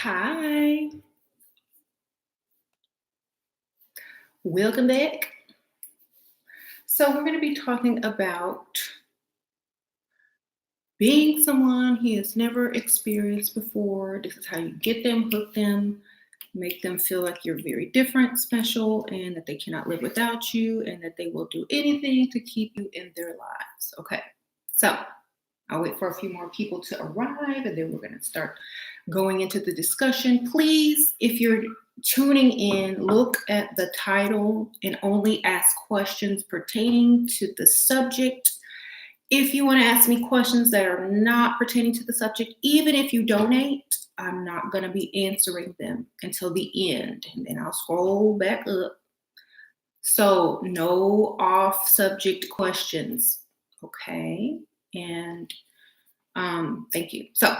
Hi, welcome back. So, we're going to be talking about being someone he has never experienced before. This is how you get them, hook them, make them feel like you're very different, special, and that they cannot live without you, and that they will do anything to keep you in their lives. Okay, so I'll wait for a few more people to arrive, and then we're going to start going into the discussion. Please, if you're tuning in, look at the title and only ask questions pertaining to the subject. If you want to ask me questions that are not pertaining to the subject, even if you donate, I'm not going to be answering them until the end, and then I'll scroll back up. So, no off subject questions. Okay. And thank you. So,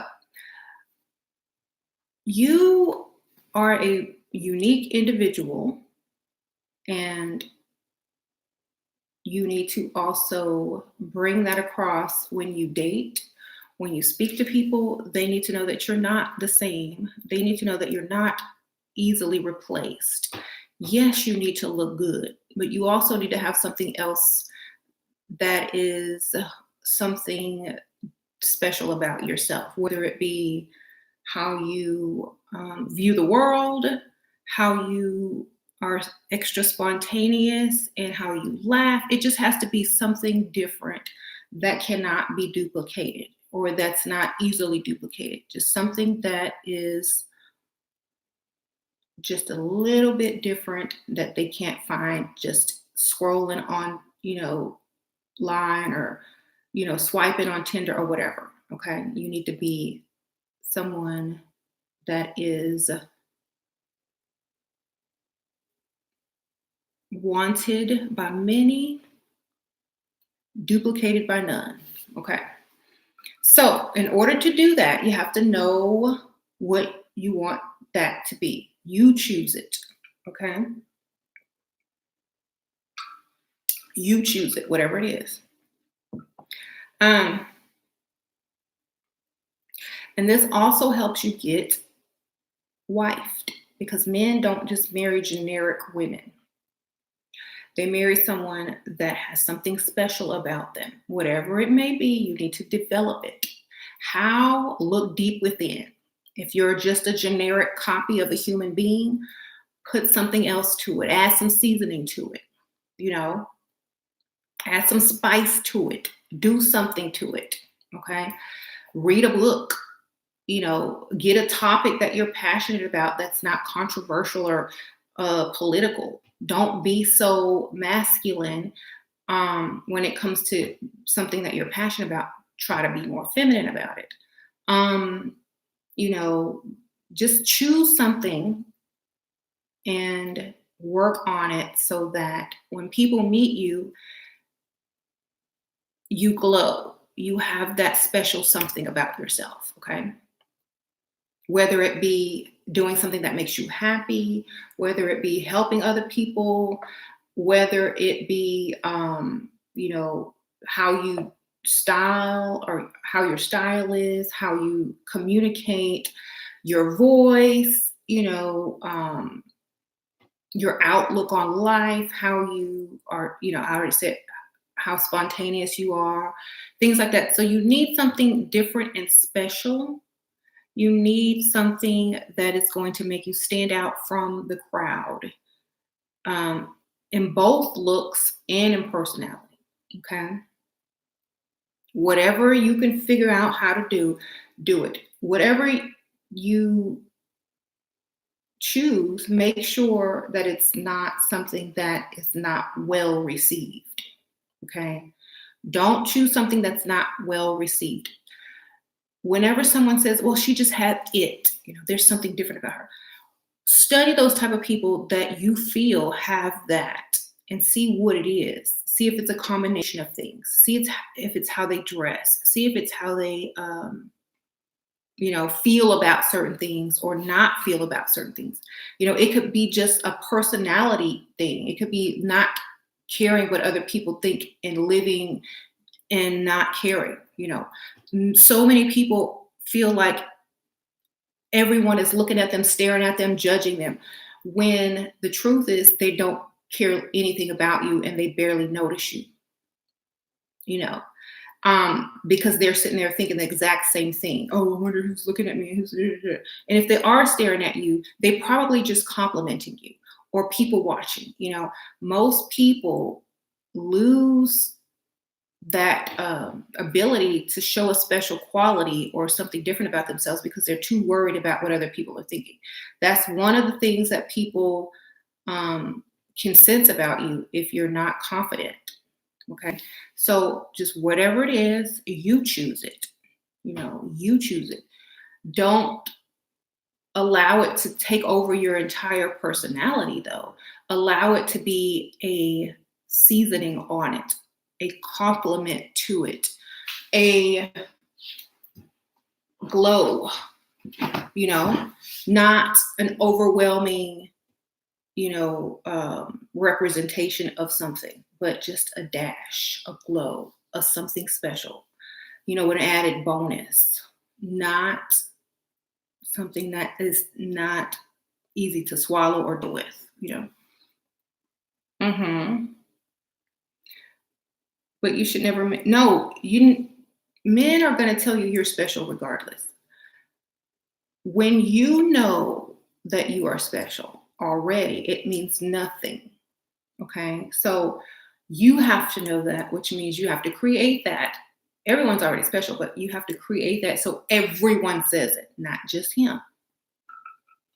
you are a unique individual, and you need to also bring that across when you date. When you speak to people, they need to know that you're not the same. They need to know that you're not easily replaced. Yes, you need to look good, but you also need to have something else that is something special about yourself, whether it be how you view the world, how you are extra spontaneous, and how you laugh. It just has to be something different that cannot be duplicated or that's not easily duplicated. Just something that is just a little bit different that they can't find just scrolling on, line or, swiping on Tinder or whatever. Okay. You need to be someone that is wanted by many, duplicated by none. Okay. So, in order to do that, you have to know what you want that to be. You choose it. Okay. You choose it, whatever it is. Um, and this also helps you get wifed because men don't just marry generic women. They marry someone that has something special about them. Whatever it may be, you need to develop it. How? Look deep within. If you're just a generic copy of a human being, put something else to it. Add some seasoning to it. Add some spice to it. Do something to it. Okay. Read a book. Get a topic that you're passionate about that's not controversial or political. Don't be so masculine when it comes to something that you're passionate about. Try to be more feminine about it. Just choose something and work on it so that when people meet you, you glow. You have that special something about yourself, okay? Whether it be doing something that makes you happy, whether it be helping other people, whether it be, how you style or how your style is, how you communicate, your voice, your outlook on life, how you are, I already said how spontaneous you are, things like that. So you need something different and special. You need something that is going to make you stand out from the crowd, in both looks and in personality. Okay. Whatever you can figure out how to do it. Whatever you choose, make sure that it's not something that is not well received. Okay. Don't choose something that's not well received. Whenever someone says, well, she just had it, there's something different about her. Study those type of people that you feel have that and see what it is. See if it's a combination of things. See if it's how they dress. See if it's how they, feel about certain things or not feel about certain things. It could be just a personality thing. It could be not caring what other people think and living and not caring. So many people feel like everyone is looking at them, staring at them, judging them, when the truth is they don't care anything about you and they barely notice you, you know, because they're sitting there thinking the exact same thing. Oh, I wonder who's looking at me. And if they are staring at you, they probably just complimenting you or people watching. Most people lose that ability to show a special quality or something different about themselves because they're too worried about what other people are thinking. That's one of the things that people can sense about you if you're not confident. Okay. So just whatever it is, you choose it. You choose it. Don't allow it to take over your entire personality, though. Allow it to be a seasoning on it, a compliment to it, a glow, not an overwhelming, representation of something, but just a dash, a glow, a something special, with an added bonus, not something that is not easy to swallow or deal with. Mm-hmm. But you should never, no, men are going to tell you you're special regardless. When you know that you are special already, it means nothing. Okay. So you have to know that, which means you have to create that. Everyone's already special, but you have to create that so everyone says it, not just him.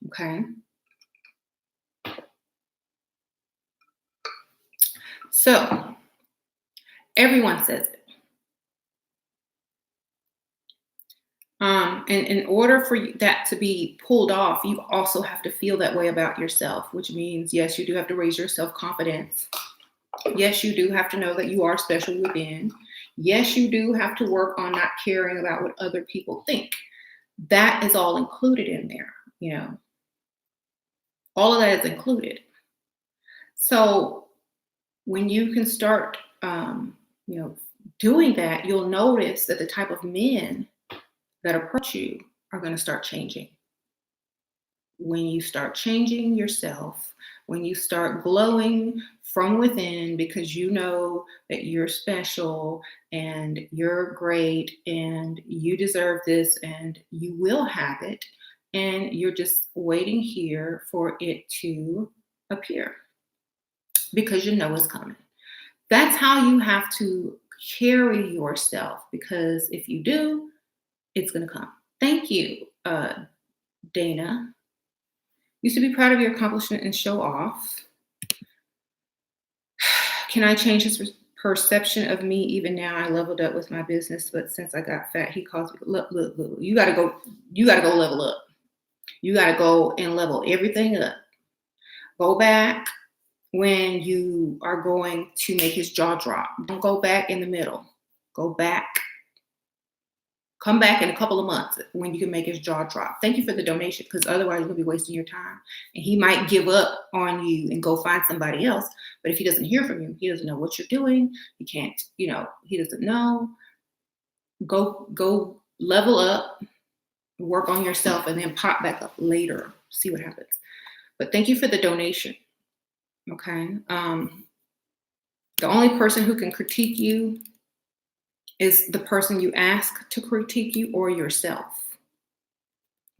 Okay. So everyone says it. And in order for that to be pulled off, you also have to feel that way about yourself, which means, yes, you do have to raise your self-confidence. Yes, you do have to know that you are special within. Yes, you do have to work on not caring about what other people think. That is all included in there, All of that is included. So when you can start, doing that, you'll notice that the type of men that approach you are going to start changing. When you start changing yourself, when you start glowing from within because you know that you're special and you're great and you deserve this and you will have it, and you're just waiting here for it to appear because you know it's coming. That's how you have to carry yourself, because if you do, it's going to come. Thank you, Dana. You should be proud of your accomplishment and show off. Can I change his perception of me? Even now, I leveled up with my business, but since I got fat, he calls me. Look. You gotta go level up. You gotta go and level everything up. Go back when you are going to make his jaw drop. Don't go back in the middle. Go back. Come back in a couple of months when you can make his jaw drop. Thank you for the donation, because otherwise you're going to be wasting your time. And he might give up on you and go find somebody else. But if he doesn't hear from you, he doesn't know what you're doing. He can't, he doesn't know. Go level up, work on yourself, and then pop back up later. See what happens. But thank you for the donation. Okay. The only person who can critique you is the person you ask to critique you or yourself.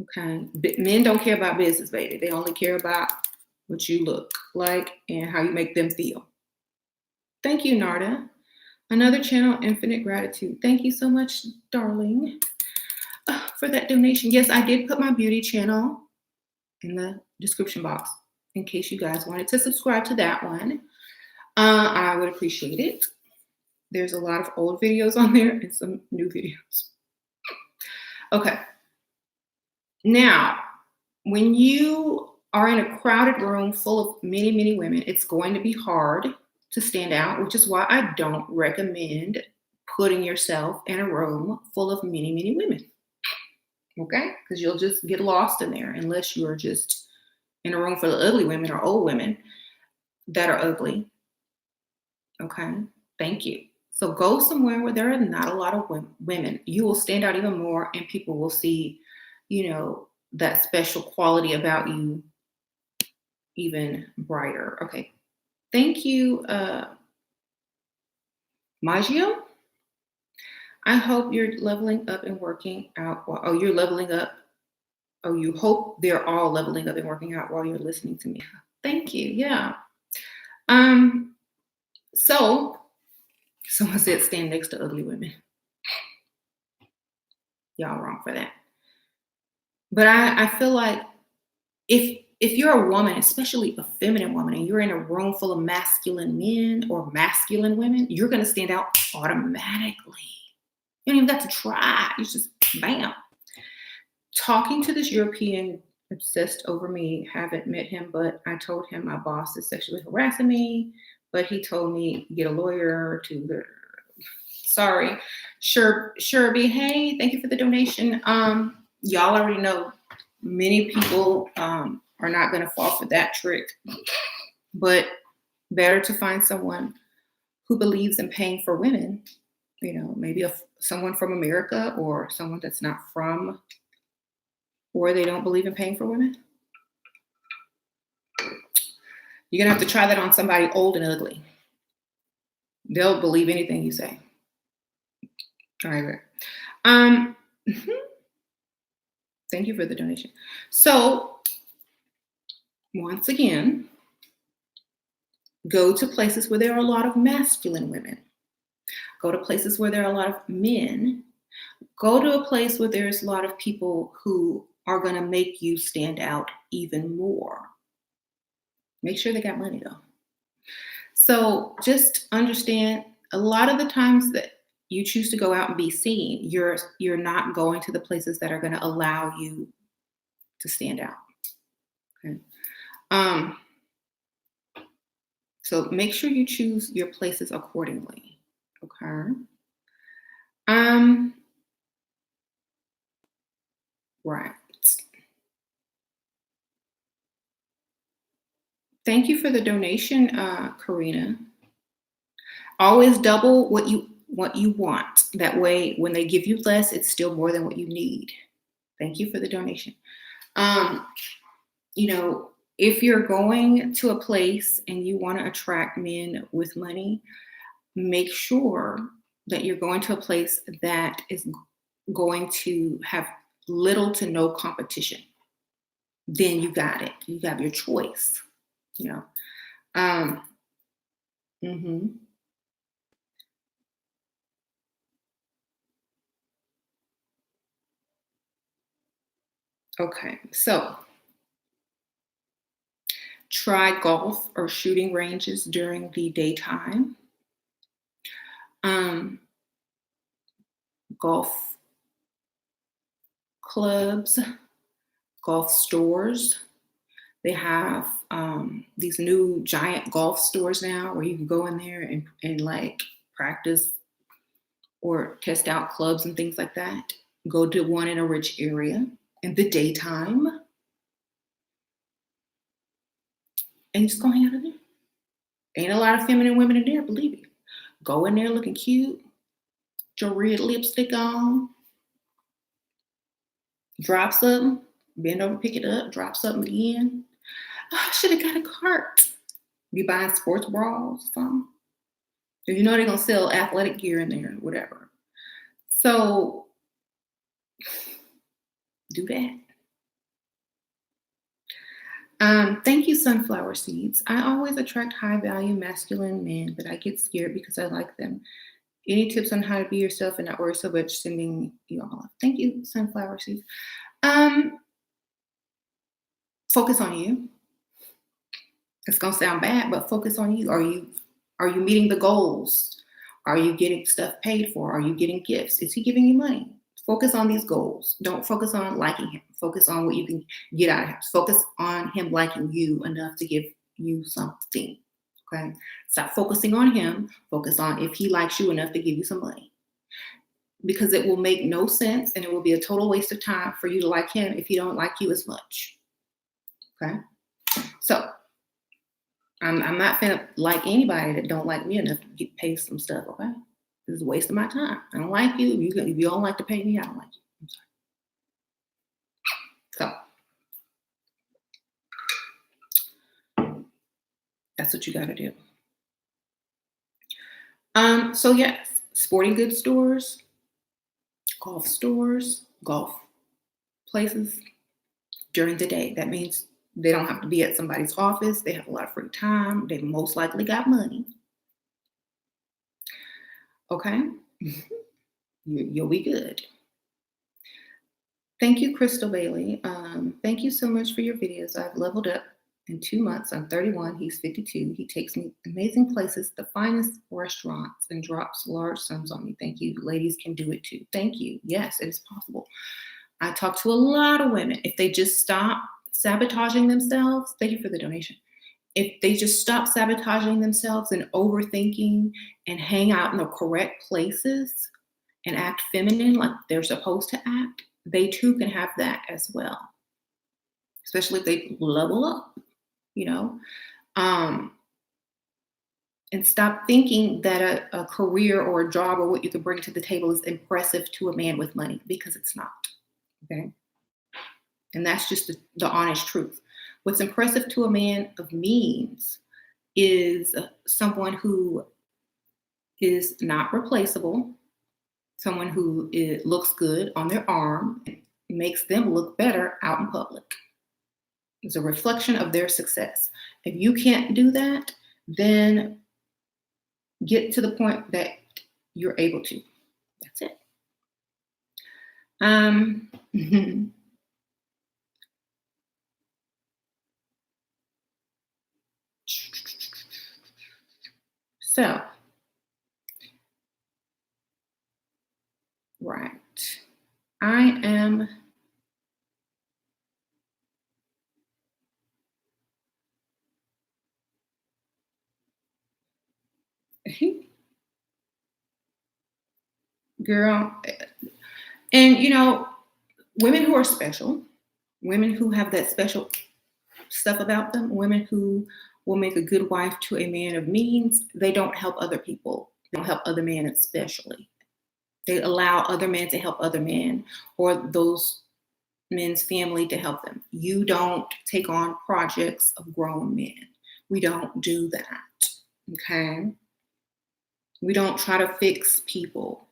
Okay. Men don't care about business, baby. They only care about what you look like and how you make them feel. Thank you, Narda. Another channel, infinite gratitude. Thank you so much, darling, for that donation. Yes, I did put my beauty channel in the description box in case you guys wanted to subscribe to that one. I would appreciate it. There's a lot of old videos on there and some new videos. Okay. Now, when you are in a crowded room full of many, many women, it's going to be hard to stand out, which is why I don't recommend putting yourself in a room full of many, many women. Okay? Because you'll just get lost in there unless you're just in a room full of ugly women or old women that are ugly. Okay? Thank you. So go somewhere where there are not a lot of women. You will stand out even more, and people will see, that special quality about you even brighter. Okay. Thank you, Maggio. I hope you're leveling up and working out. Oh, you're leveling up. Oh, you hope they're all leveling up and working out while you're listening to me. Thank you. Yeah. Um. So someone said stand next to ugly women. Y'all wrong for that. But I feel like if you're a woman, especially a feminine woman, and you're in a room full of masculine men or masculine women, you're gonna stand out automatically. You don't even got to try. You just bam. Talking to this European obsessed over me, haven't met him, but I told him my boss is sexually harassing me, but he told me get a lawyer to sorry. Sure be hey, thank you for the donation. Y'all already know many people are not gonna fall for that trick, but better to find someone who believes in paying for women, maybe someone from America or someone that's not from or they don't believe in paying for women. You're gonna have to try that on somebody old and ugly. They'll believe anything you say. All right. Thank you for the donation. So once again, go to places where there are a lot of masculine women. Go to places where there are a lot of men. Go to a place where there's a lot of people who are going to make you stand out even more. Make sure they got money though. So just understand a lot of the times that you choose to go out and be seen, you're not going to the places that are going to allow you to stand out. Okay. So make sure you choose your places accordingly. Okay. Right. Thank you for the donation, Karina. Always double what you want. That way, when they give you less, it's still more than what you need. Thank you for the donation. If you're going to a place and you want to attract men with money, make sure that you're going to a place that is going to have little to no competition. Then you got it. You have your choice. Okay, so try golf or shooting ranges during the daytime. Golf clubs, golf stores. They have these new giant golf stores now where you can go in there and like practice or test out clubs and things like that. Go to one in a rich area in the daytime and just go hang out in there. Ain't a lot of feminine women in there, believe me. Go in there looking cute, your red lipstick on, drop something, bend over, pick it up, drop something again. Oh, I should have got a cart. Be buying sports bras or something. Because they're going to sell athletic gear in there, whatever. So do that. Thank you, Sunflower Seeds. I always attract high value masculine men, but I get scared because I like them. Any tips on how to be yourself and not worry so much? Sending you all off. Thank you, Sunflower Seeds. Focus on you. It's gonna sound bad, but focus on you. Are you meeting the goals? Are you getting stuff paid for? Are you getting gifts? Is he giving you money? Focus on these goals. Don't focus on liking him. Focus on what you can get out of him. Focus on him liking you enough to give you something. Okay? Stop focusing on him. Focus on if he likes you enough to give you some money. Because it will make no sense and it will be a total waste of time for you to like him if he don't like you as much. Okay? So I'm not gonna like anybody that don't like me enough to pay some stuff, okay? This is a waste of my time. I don't like you. If you don't like to pay me, I don't like you. I'm sorry. So that's what you got to do. So yes, sporting goods stores, golf places during the day. That means they don't have to be at somebody's office. They have a lot of free time. They most likely got money. Okay, you'll be good. Thank you, Crystal Bailey. Thank you so much for your videos. I've leveled up in 2 months. I'm 31. He's 52. He takes me amazing places, the finest restaurants, and drops large sums on me. Thank you. Ladies can do it too. Thank you. Yes, it is possible. I talk to a lot of women. If they just stop sabotaging themselves, thank you for the donation. If they just stop sabotaging themselves and overthinking and hang out in the correct places and act feminine like they're supposed to act, they too can have that as well. Especially if they level up, you know. And stop thinking that a career or a job or what you can bring to the table is impressive to a man with money, because it's not. Okay. And that's just the honest truth. What's impressive to a man of means is someone who is not replaceable, someone who looks good on their arm, makes them look better out in public. It's a reflection of their success. If you can't do that, then get to the point that you're able to. That's it. So, right. I am girl. And women who are special, women who have that special stuff about them, women who will make a good wife to a man of means, they don't help other people. They don't help other men especially. They allow other men to help other men, or those men's family to help them. You don't take on projects of grown men. We don't do that. Okay? We don't try to fix people.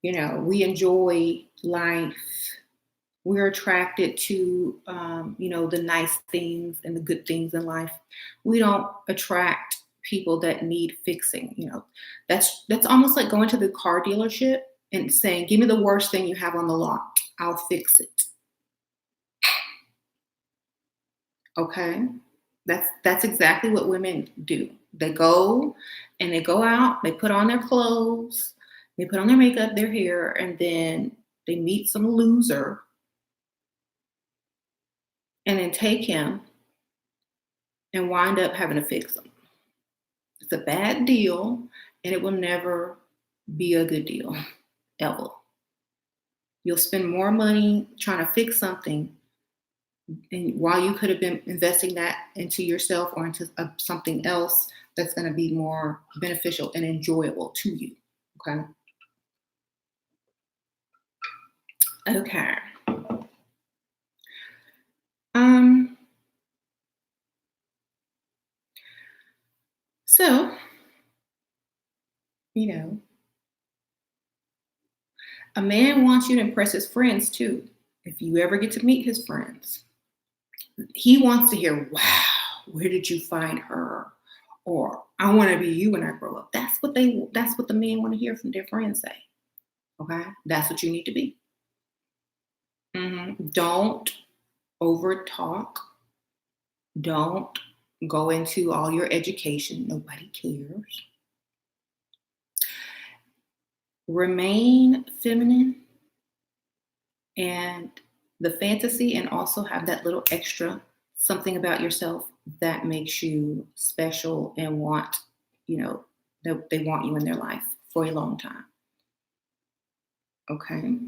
We enjoy life. We're attracted to, the nice things and the good things in life. We don't attract people that need fixing. That's almost like going to the car dealership and saying, "Give me the worst thing you have on the lot. I'll fix it." Okay, that's exactly what women do. They go out. They put on their clothes. They put on their makeup, their hair, and then they meet some loser and then take him and wind up having to fix him. It's a bad deal, and it will never be a good deal, ever. You'll spend more money trying to fix something, and while you could have been investing that into yourself or into something else that's going to be more beneficial and enjoyable to you. Okay. Okay. So, a man wants you to impress his friends too. If you ever get to meet his friends, he wants to hear, "Wow, where did you find her?" Or, "I want to be you when I grow up." That's what the men want to hear from their friends say. Okay? That's what you need to be. Don't over talk. Don't go into all your education. Nobody cares. Remain feminine and the fantasy, and also have that little extra something about yourself that makes you special and want, they want you in their life for a long time. Okay.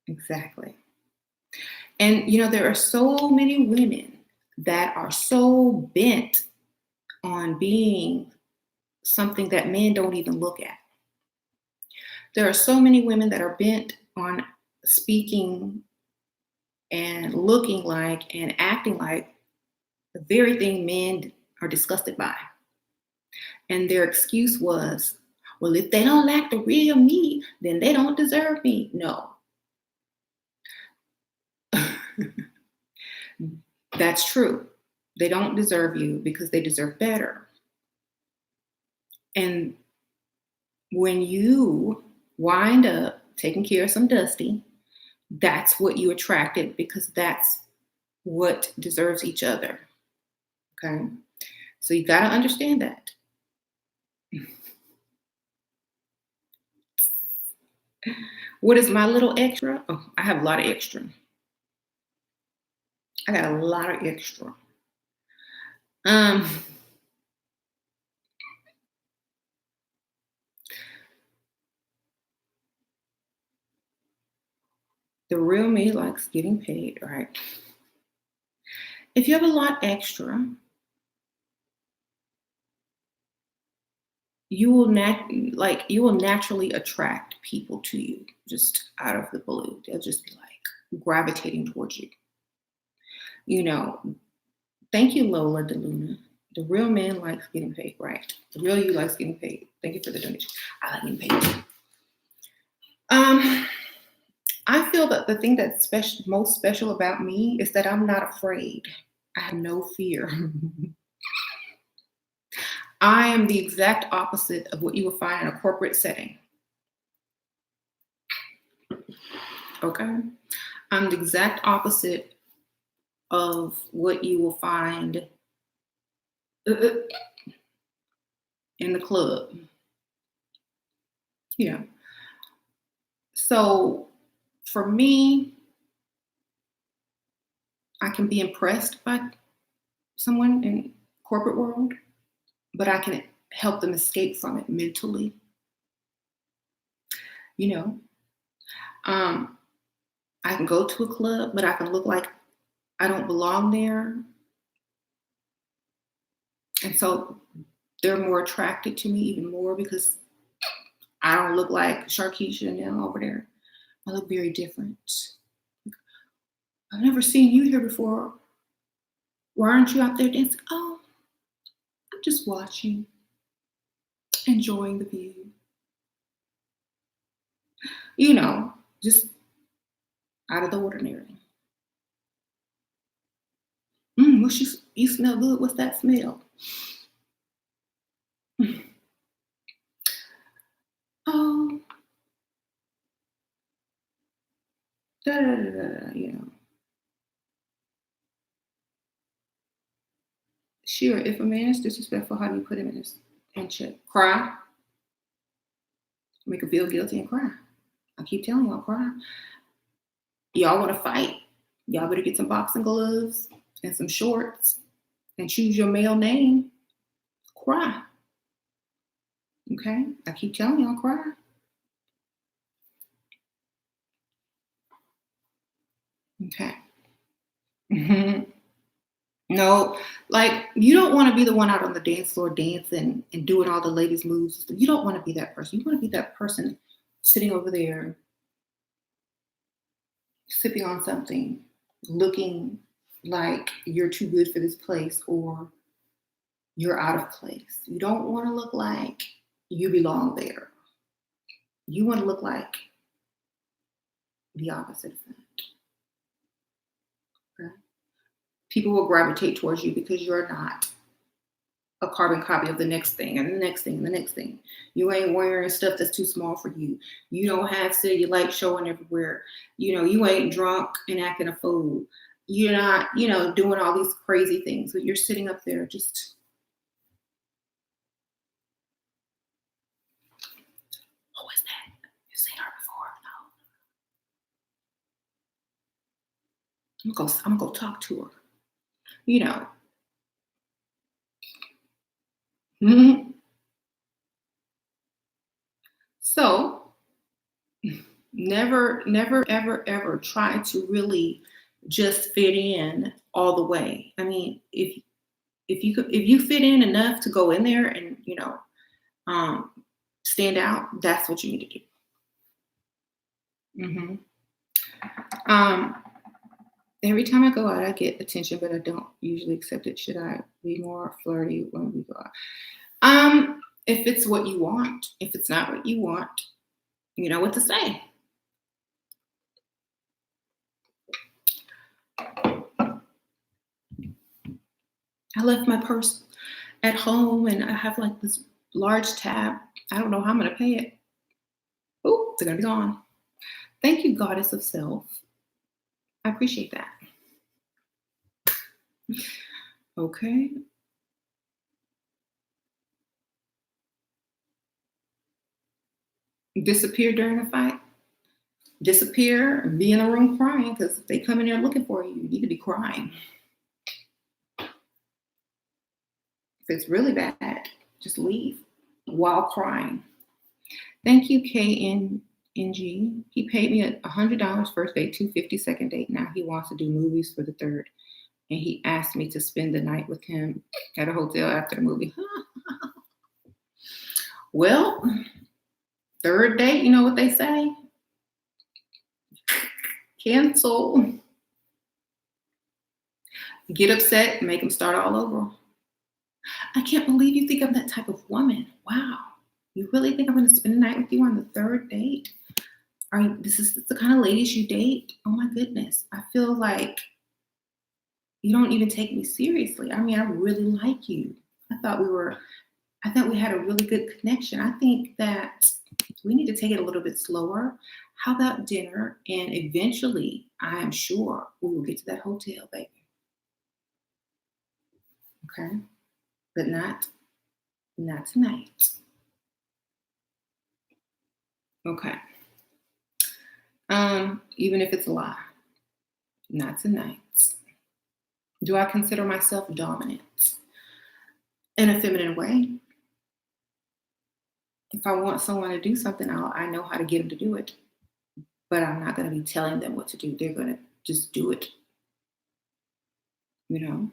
Exactly. And there are so many women that are so bent on being something that men don't even look at. There are so many women that are bent on speaking and looking like and acting like the very thing men are disgusted by. And their excuse was, well, if they don't like the real me, then they don't deserve me. No, that's true. They don't deserve you because they deserve better. And when you wind up taking care of some dusty, that's what you attracted because that's what deserves each other. Okay. So you got to understand that. What is my little extra? Oh, I have a lot of extra. I got a lot of extra. Um, the real me likes getting paid, right? If you have a lot extra, you will naturally attract people to you just out of the blue. They'll just be like gravitating towards you. You know, thank you, Lola DeLuna. The real man likes getting paid, right? The real you likes getting paid. Thank you for the donation. I like getting paid. I feel that the thing that's most special about me is that I'm not afraid. I have no fear. I am the exact opposite of what you will find in a corporate setting. Okay? I'm the exact opposite of what you will find in the club. Yeah. So for me, I can be impressed by someone in corporate world, but I can help them escape from it mentally. You know, um, I can go to a club, but I can look like I don't belong there. And so they're more attracted to me even more because I don't look like Sharkeisha and them over there. I look very different. I've never seen you here before. Why aren't you out there dancing? Oh, I'm just watching, enjoying the view. You know, just out of the ordinary. What you smell good? What's that smell? Oh, da da da da. You know, sure. If a man is disrespectful, how do you put him in check? Cry, make him feel guilty, and cry. I keep telling y'all, cry. Y'all want to fight? Y'all better get some boxing gloves and some shorts and choose your male name. Cry. Okay? I keep telling y'all, cry. Okay. No, like you don't want to be the one out on the dance floor dancing and doing all the ladies' moves. You don't want to be that person. You want to be that person sitting over there sipping on something, looking like you're too good for this place or you're out of place. You don't want to look like you belong there. You want to look like the opposite of that. Okay? People will gravitate towards you because you're not a carbon copy of the next thing and the next thing and the next thing. You ain't wearing stuff that's too small for you. You don't have cellulite showing everywhere. You know, you ain't drunk and acting a fool. You're not, doing all these crazy things, but you're sitting up there just, who is that? You've seen her before. No. I'm gonna go talk to her. You know. Mhm. So never, ever, ever try to really just fit in all the way. I mean, if you fit in enough to go in there and um, stand out, that's what you need to do. Um, every time I go out, I get attention, but I don't usually accept it. Should I be more flirty when we go out? If it's what you want. If it's not what you want, you know what to say. I left my purse at home and I have like this large tab. I don't know how I'm going to pay it. Oh, it's going to be gone. Thank you, Goddess of Self. I appreciate that. Okay. Disappear during a fight. Disappear and be in a room crying because they come in there looking for you. You need to be crying. If it's really bad, just leave while crying. Thank you, KNNG. He paid me $100 first date, $250 second date. Now he wants to do movies for the third. And he asked me to spend the night with him at a hotel after the movie. Well, third date, you know what they say? Cancel. Get upset, make him start all over. I can't believe you think I'm that type of woman. Wow. You really think I'm going to spend the night with you on the third date? This is the kind of ladies you date? Oh my goodness. I feel like you don't even take me seriously. I mean, I really like you. I thought we had a really good connection. I think that we need to take it a little bit slower. How about dinner? And eventually, I am sure we will get to that hotel, baby. Okay? But not tonight. Okay. Even if it's a lie. Not tonight. Do I consider myself dominant? In a feminine way. If I want someone to do something, I know how to get them to do it. But I'm not going to be telling them what to do. They're going to just do it. I'm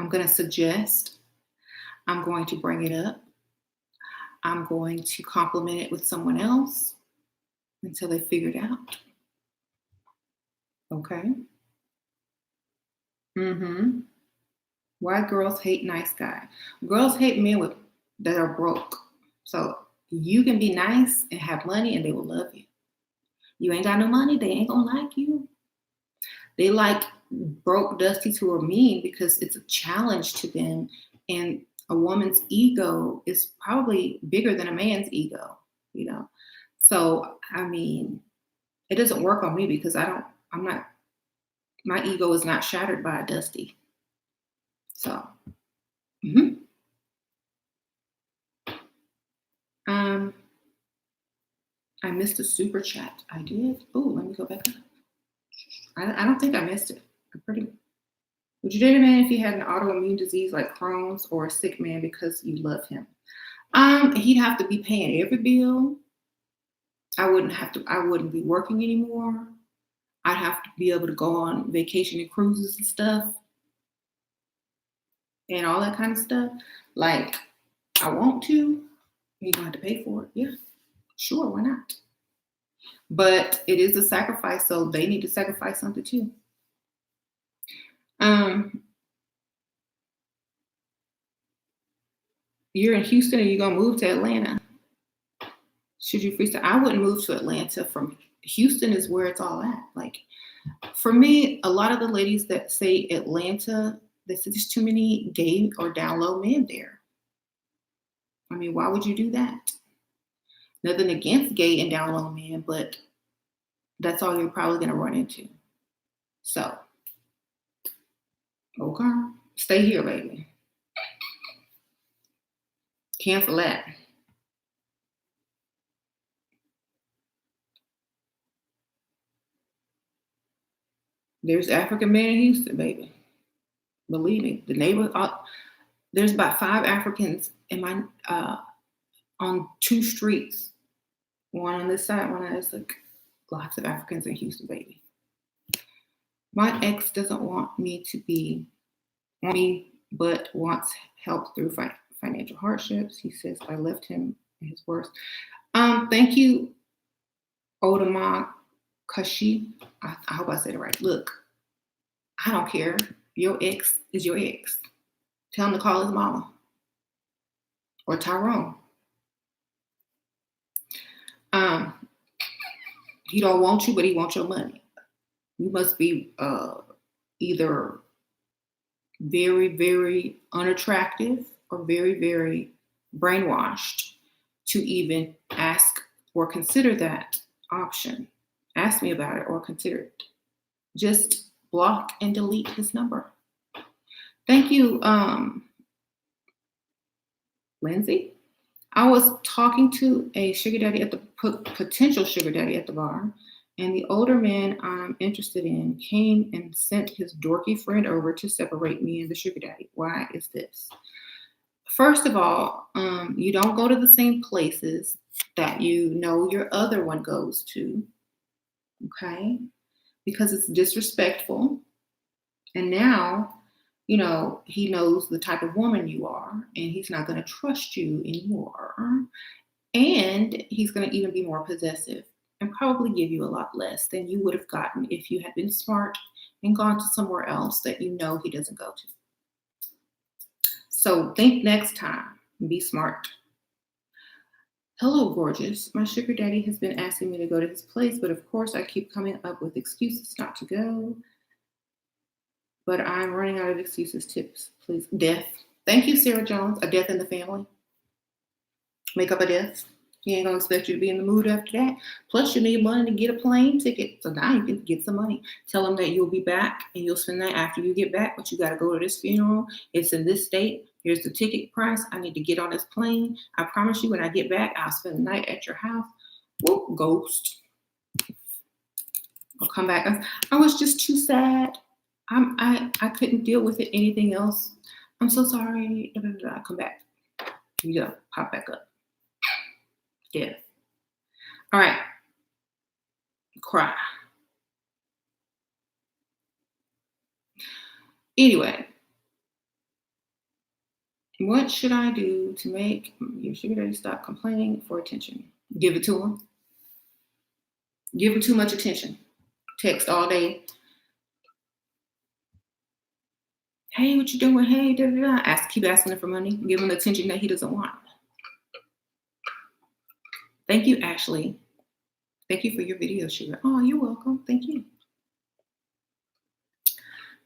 going to suggest. I'm going to bring it up. I'm going to compliment it with someone else until they figure it out. Okay? Why girls hate nice guys? Girls hate men that are broke. So you can be nice and have money and they will love you. You ain't got no money, they ain't gonna like you. They like broke, dusty to or mean because it's a challenge to them. And a woman's ego is probably bigger than a man's ego, So, I mean, it doesn't work on me because my ego is not shattered by a dusty. So, I missed a super chat. I did. Oh, let me go back up. I don't think I missed it. Would you date a man if he had an autoimmune disease like Crohn's, or a sick man because you love him? He'd have to be paying every bill. I wouldn't be working anymore. I'd have to be able to go on vacation and cruises and stuff. And all that kind of stuff. Like, I want to. You're going to have to pay for it. Yeah. Sure, why not? But it is a sacrifice, so they need to sacrifice something too. You're in Houston and you're going to move to Atlanta. Should you freestyle? I wouldn't move to Atlanta. From Houston is where it's all at. Like, for me, a lot of the ladies that say Atlanta, they say there's too many gay or down low men there. I mean, why would you do that? Nothing against gay and down low men, but that's all you're probably going to run into. So, okay, stay here, baby. Cancel that. There's African men in Houston, baby. Believe me, the neighborhood. There's about 5 Africans in my on 2 streets. One on this side, one on this. Like, lots of Africans in Houston, baby. My ex doesn't want me to be on me, but wants help through financial hardships. He says I left him at his worst. Thank you, Odama Kashi. I hope I said it right. Look, I don't care. Your ex is your ex. Tell him to call his mama or Tyrone. Um, he don't want you, but he wants your money. You must be either very, very unattractive or very, very brainwashed to even ask or consider that option. Ask me about it or consider it. Just block and delete his number. Thank you, Lindsay. I was talking to a sugar daddy at the potential sugar daddy at the bar, and the older man I'm interested in came and sent his dorky friend over to separate me and the sugar daddy. Why is this? First of all, you don't go to the same places that you know your other one goes to, okay? Because it's disrespectful. And now, you know, he knows the type of woman you are, and he's not going to trust you anymore. And he's going to even be more possessive and probably give you a lot less than you would have gotten if you had been smart and gone to somewhere else that you know he doesn't go to. So think next time and be smart. Hello, gorgeous. My sugar daddy has been asking me to go to his place, but of course I keep coming up with excuses not to go. But I'm running out of excuses. Tips, please. Death. Thank you, Sarah Jones. A death in the family. Make up a death. He ain't gonna expect you to be in the mood after that. Plus, you need money to get a plane ticket. So now you can get some money. Tell him that you'll be back and you'll spend that after you get back, but you got to go to this funeral. It's in this state. Here's the ticket price. I need to get on this plane. I promise you, when I get back, I'll spend the night at your house. Whoop, ghost. I'll come back. I was just too sad. I couldn't deal with it. Anything else? I'm so sorry. I come back. Yeah, pop back up. Yeah. All right. Cry. Anyway, what should I do to make your sugar daddy stop complaining for attention? Give it to him. Give him too much attention. Text all day. Hey, what you doing? Hey, da da da. Keep asking him for money. Give him the attention that he doesn't want. Thank you, Ashley. Thank you for your video, sugar. Oh, you're welcome. Thank you.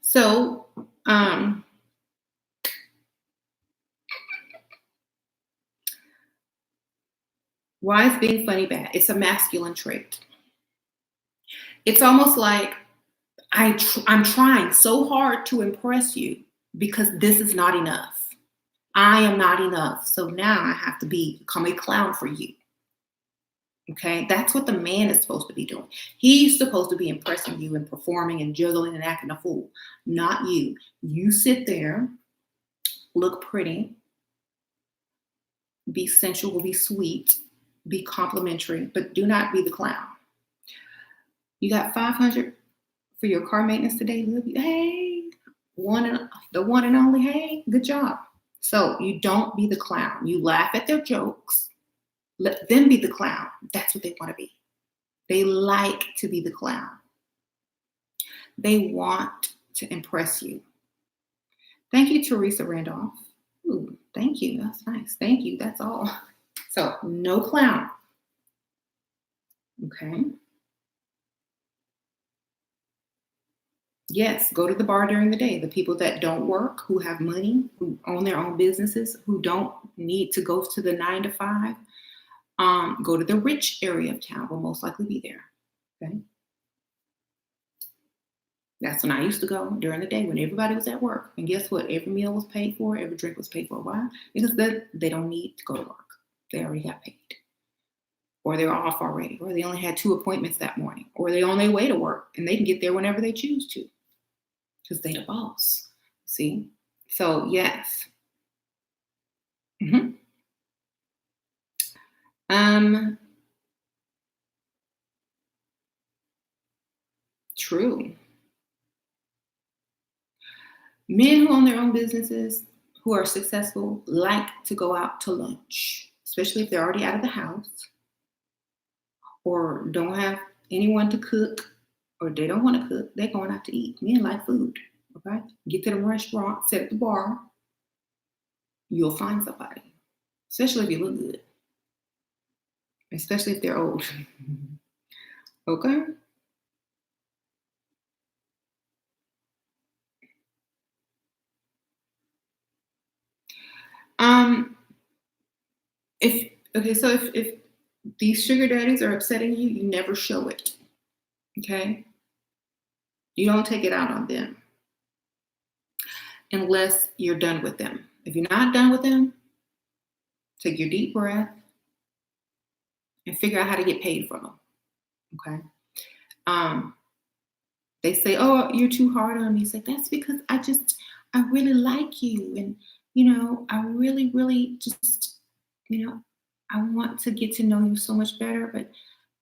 So, why is being funny bad? It's a masculine trait. It's almost like I'm trying so hard to impress you because this is not enough. I am not enough. So now I have to become a clown for you. Okay, that's what the man is supposed to be doing. He's supposed to be impressing you and performing and juggling and acting a fool, not you. You sit there, look pretty, be sensual, be sweet, be complimentary, but do not be the clown. You got $500 for your car maintenance today. Hey, the one and only. Hey, good job. So you don't be the clown. You laugh at their jokes. Let them be the clown. That's what they want to be. They like to be the clown. They want to impress you. Thank you, Teresa Randolph. Ooh, thank you. That's nice. Thank you. That's all. So no clown. Okay. Yes, go to the bar during the day. The people that don't work, who have money, who own their own businesses, who don't need to go to the 9 to 5, go to the rich area of town. Will most likely be there. Okay. That's when I used to go during the day when everybody was at work. And guess what? Every meal was paid for. Every drink was paid for. Why? Because they don't need to go to work. They already got paid. Or they're off already. Or they only had 2 appointments that morning. Or they're on their way to work. And they can get there whenever they choose to. Because they're the boss. See? So, yes. Mm-hmm. True. Men who own their own businesses, who are successful, like to go out to lunch, especially if they're already out of the house or don't have anyone to cook or they don't want to cook. They're going out to eat. Men like food. Okay? Get to the restaurant, sit at the bar. You'll find somebody, especially if you look good, especially if they're old. Okay? Um, if these sugar daddies are upsetting you, you never show it. Okay? You don't take it out on them unless you're done with them. If you're not done with them, take your deep breath and figure out how to get paid from them. Okay? They say, "Oh, you're too hard on me." Say, "That's because I really like you, and I really, really just, you know, I want to get to know you so much better. But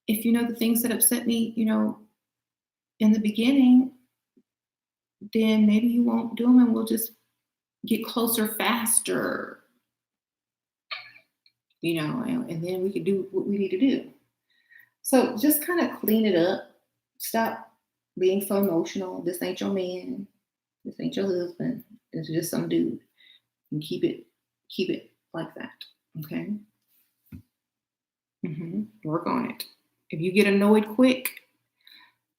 if you know the things that upset me, in the beginning, then maybe you won't do them, and we'll just get closer faster, and then we can do what we need to do." So just kind of clean it up. Stop being so emotional. This ain't your man. This ain't your husband. It's just some dude. And keep it like that. Okay. Work on it. If you get annoyed quick,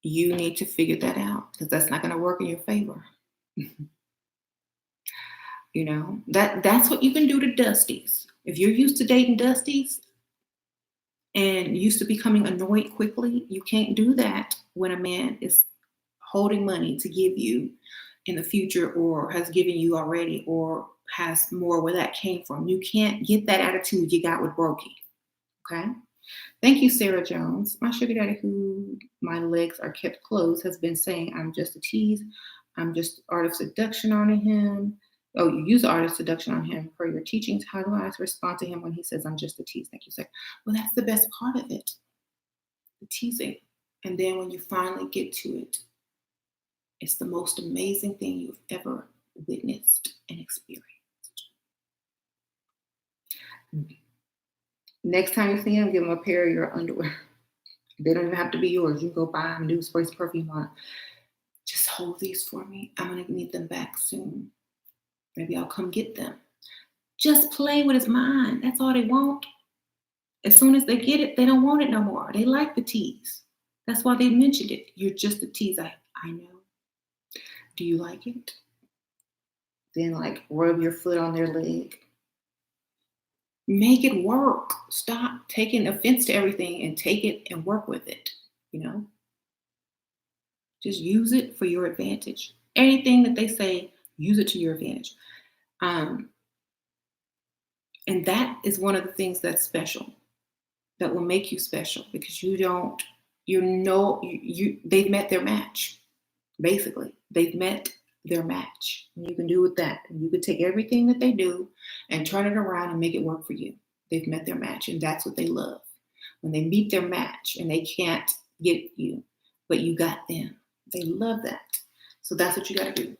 you need to figure that out because that's not going to work in your favor. That's what you can do to Dusties. If you're used to dating Dusties and used to becoming annoyed quickly, you can't do that when a man is holding money to give you in the future or has given you already or has more where that came from. You can't get that attitude you got with Brokey. Okay? Thank you, Sarah Jones. My sugar daddy who my legs are kept closed has been saying I'm just a tease. I'm just art of seduction on him. Oh, you use art of seduction on him per your teachings. How do I respond to him when he says I'm just a tease? Thank you, sir. Well, that's the best part of it, the teasing. And then when you finally get to it, it's the most amazing thing you've ever witnessed and experienced. Next time you see him, give him a pair of your underwear. They don't even have to be yours. You can go buy them, new spray some perfume on. Just hold these for me. I'm going to need them back soon. Maybe I'll come get them. Just play with his mind. That's all they want. As soon as they get it, they don't want it no more. They like the tease. That's why they mentioned it. You're just a tease. I know. Do you like it? Then rub your foot on their leg. Make it work. Stop taking offense to everything and take it and work with it. Just use it for your advantage. Anything that they say, use it to your advantage. And that is one of the things that's special, that will make you special because they've met their match. Basically, they've met their match. And you can do with that. And you can take everything that they do and turn it around and make it work for you. They've met their match, and that's what they love. When they meet their match and they can't get you, but you got them. They love that. So that's what you got to do.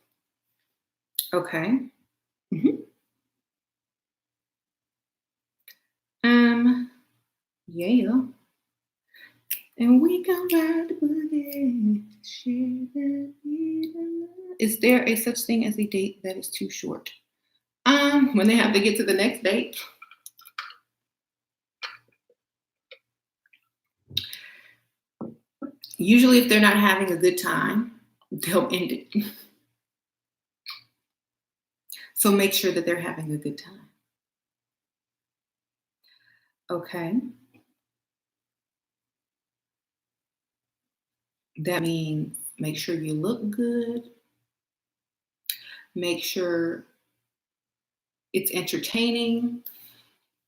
Okay. Yeah. And we can ride the boogie. Is there a such thing as a date that is too short? When they have to get to the next date. Usually if they're not having a good time, they'll end it. So make sure that they're having a good time. Okay. That means make sure you look good. Make sure it's entertaining.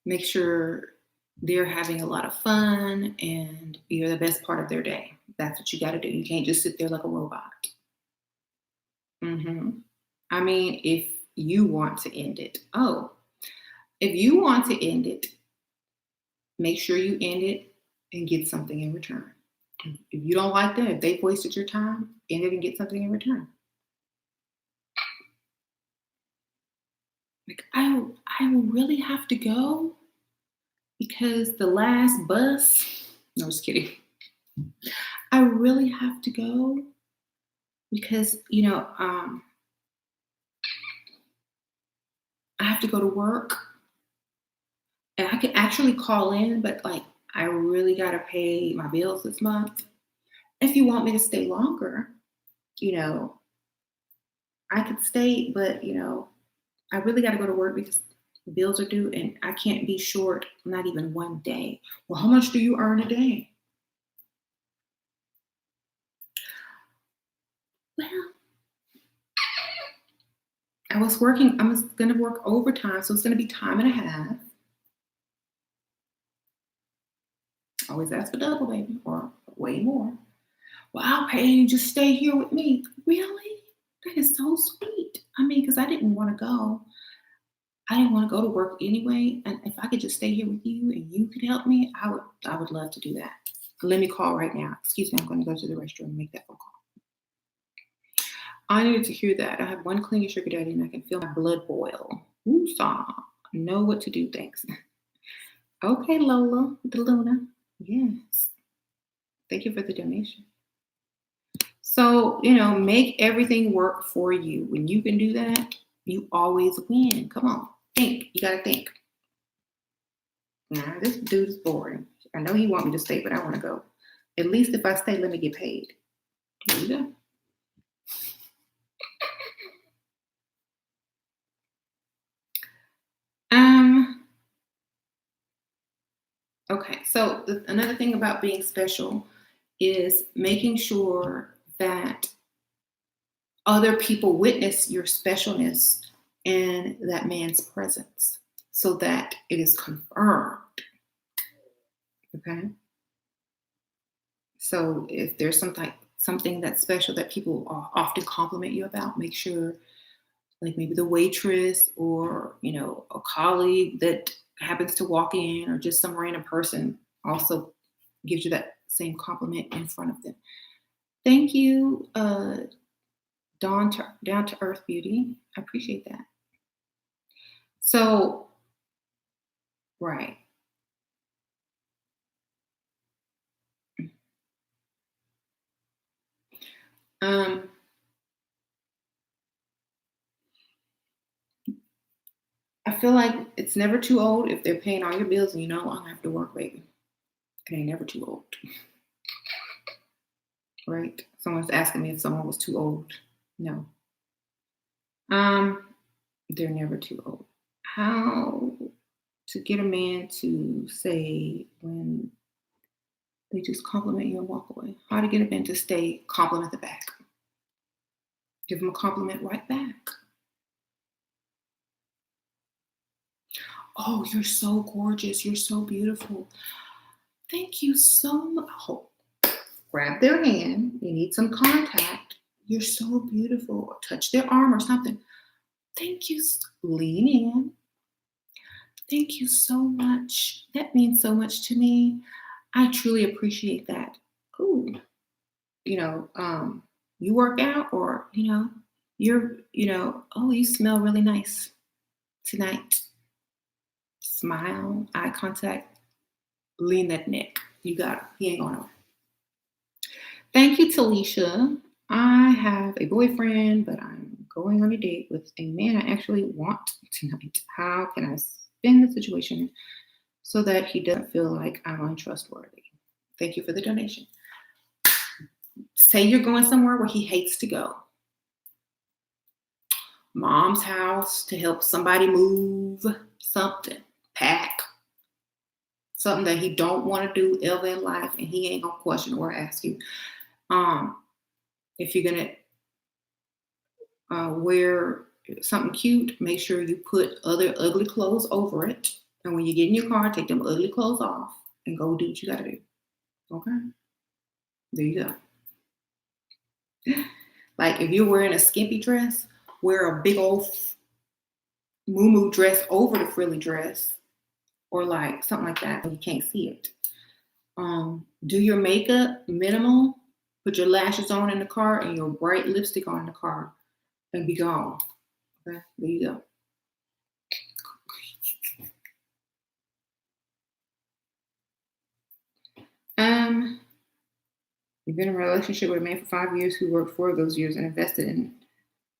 Make sure they're having a lot of fun and you're the best part of their day. That's what you got to do. You can't just sit there like a robot. I mean, if you want to end it. If you want to end it, make sure you end it and get something in return. If you don't like them, if they've wasted your time, end it and get something in return. Like, I really have to go because the last bus. No, just kidding. I really have to go because I have to go to work and I could actually call in, but like I really gotta pay my bills this month. If you want me to stay longer, you know, I could stay, but I really gotta go to work because bills are due and I can't be short not even one day. Well, how much do you earn a day? Well, I was gonna work overtime, so it's gonna be time and a half. Always ask for double, baby, or way more. Well, I'll pay you, just stay here with me. Really? That is so sweet. I mean, because I didn't want to go. I didn't want to go to work anyway. And if I could just stay here with you and you could help me, I would love to do that. Let me call right now. Excuse me, I'm going to go to the restroom and make that phone call. I needed to hear that. I have one clean sugar daddy and I can feel my blood boil. Woosah. Know what to do, thanks. Okay, Lola, the Luna. Yes. Thank you for the donation. So, make everything work for you. When you can do that, you always win. Come on, think. You got to think. Nah, this dude is boring. I know he want me to stay, but I want to go. At least if I stay, let me get paid. There you go. Okay, so another thing about being special is making sure that other people witness your specialness in that man's presence so that it is confirmed. Okay. So if there's something that's special that people often compliment you about, make sure like maybe the waitress or a colleague that happens to walk in or just some random person also gives you that same compliment in front of them. Thank you, down to earth beauty. I appreciate that. So, right. Um, I feel like it's never too old if they're paying all your bills and you no longer have to work, baby. It ain't never too old. Right? Someone's asking me if someone was too old. No. They're never too old. How to get a man to say when they just compliment you and walk away? How to get a man to stay, compliment the back? Give him a compliment right back. Oh, you're so gorgeous. You're so beautiful. Thank you so much. Oh, grab their hand. You need some contact. You're so beautiful. Or touch their arm or something. Thank you. Lean in. Thank you so much. That means so much to me. I truly appreciate that. Ooh, you work out or, oh, you smell really nice tonight. Smile, eye contact, lean that neck. You got it. He ain't going nowhere. Thank you, Talisha. I have a boyfriend, but I'm going on a date with a man I actually want tonight. How can I spin the situation so that he doesn't feel like I'm untrustworthy? Thank you for the donation. Say you're going somewhere where he hates to go. Mom's house to help somebody move something, pack something that he don't want to do ever in life, and he ain't gonna question or ask you. If you're gonna wear something cute, make sure you put other ugly clothes over it. And when you get in your car, take them ugly clothes off and go do what you gotta do. Okay? There you go. Like if you're wearing a skimpy dress, wear a big old moo dress over the frilly dress, or like something like that when you can't see it. Do your makeup minimal. Put your lashes on in the car and your bright lipstick on in the car, and be gone. Okay, there you go. You've been in a relationship with a man for 5 years who worked 4 of those years and invested in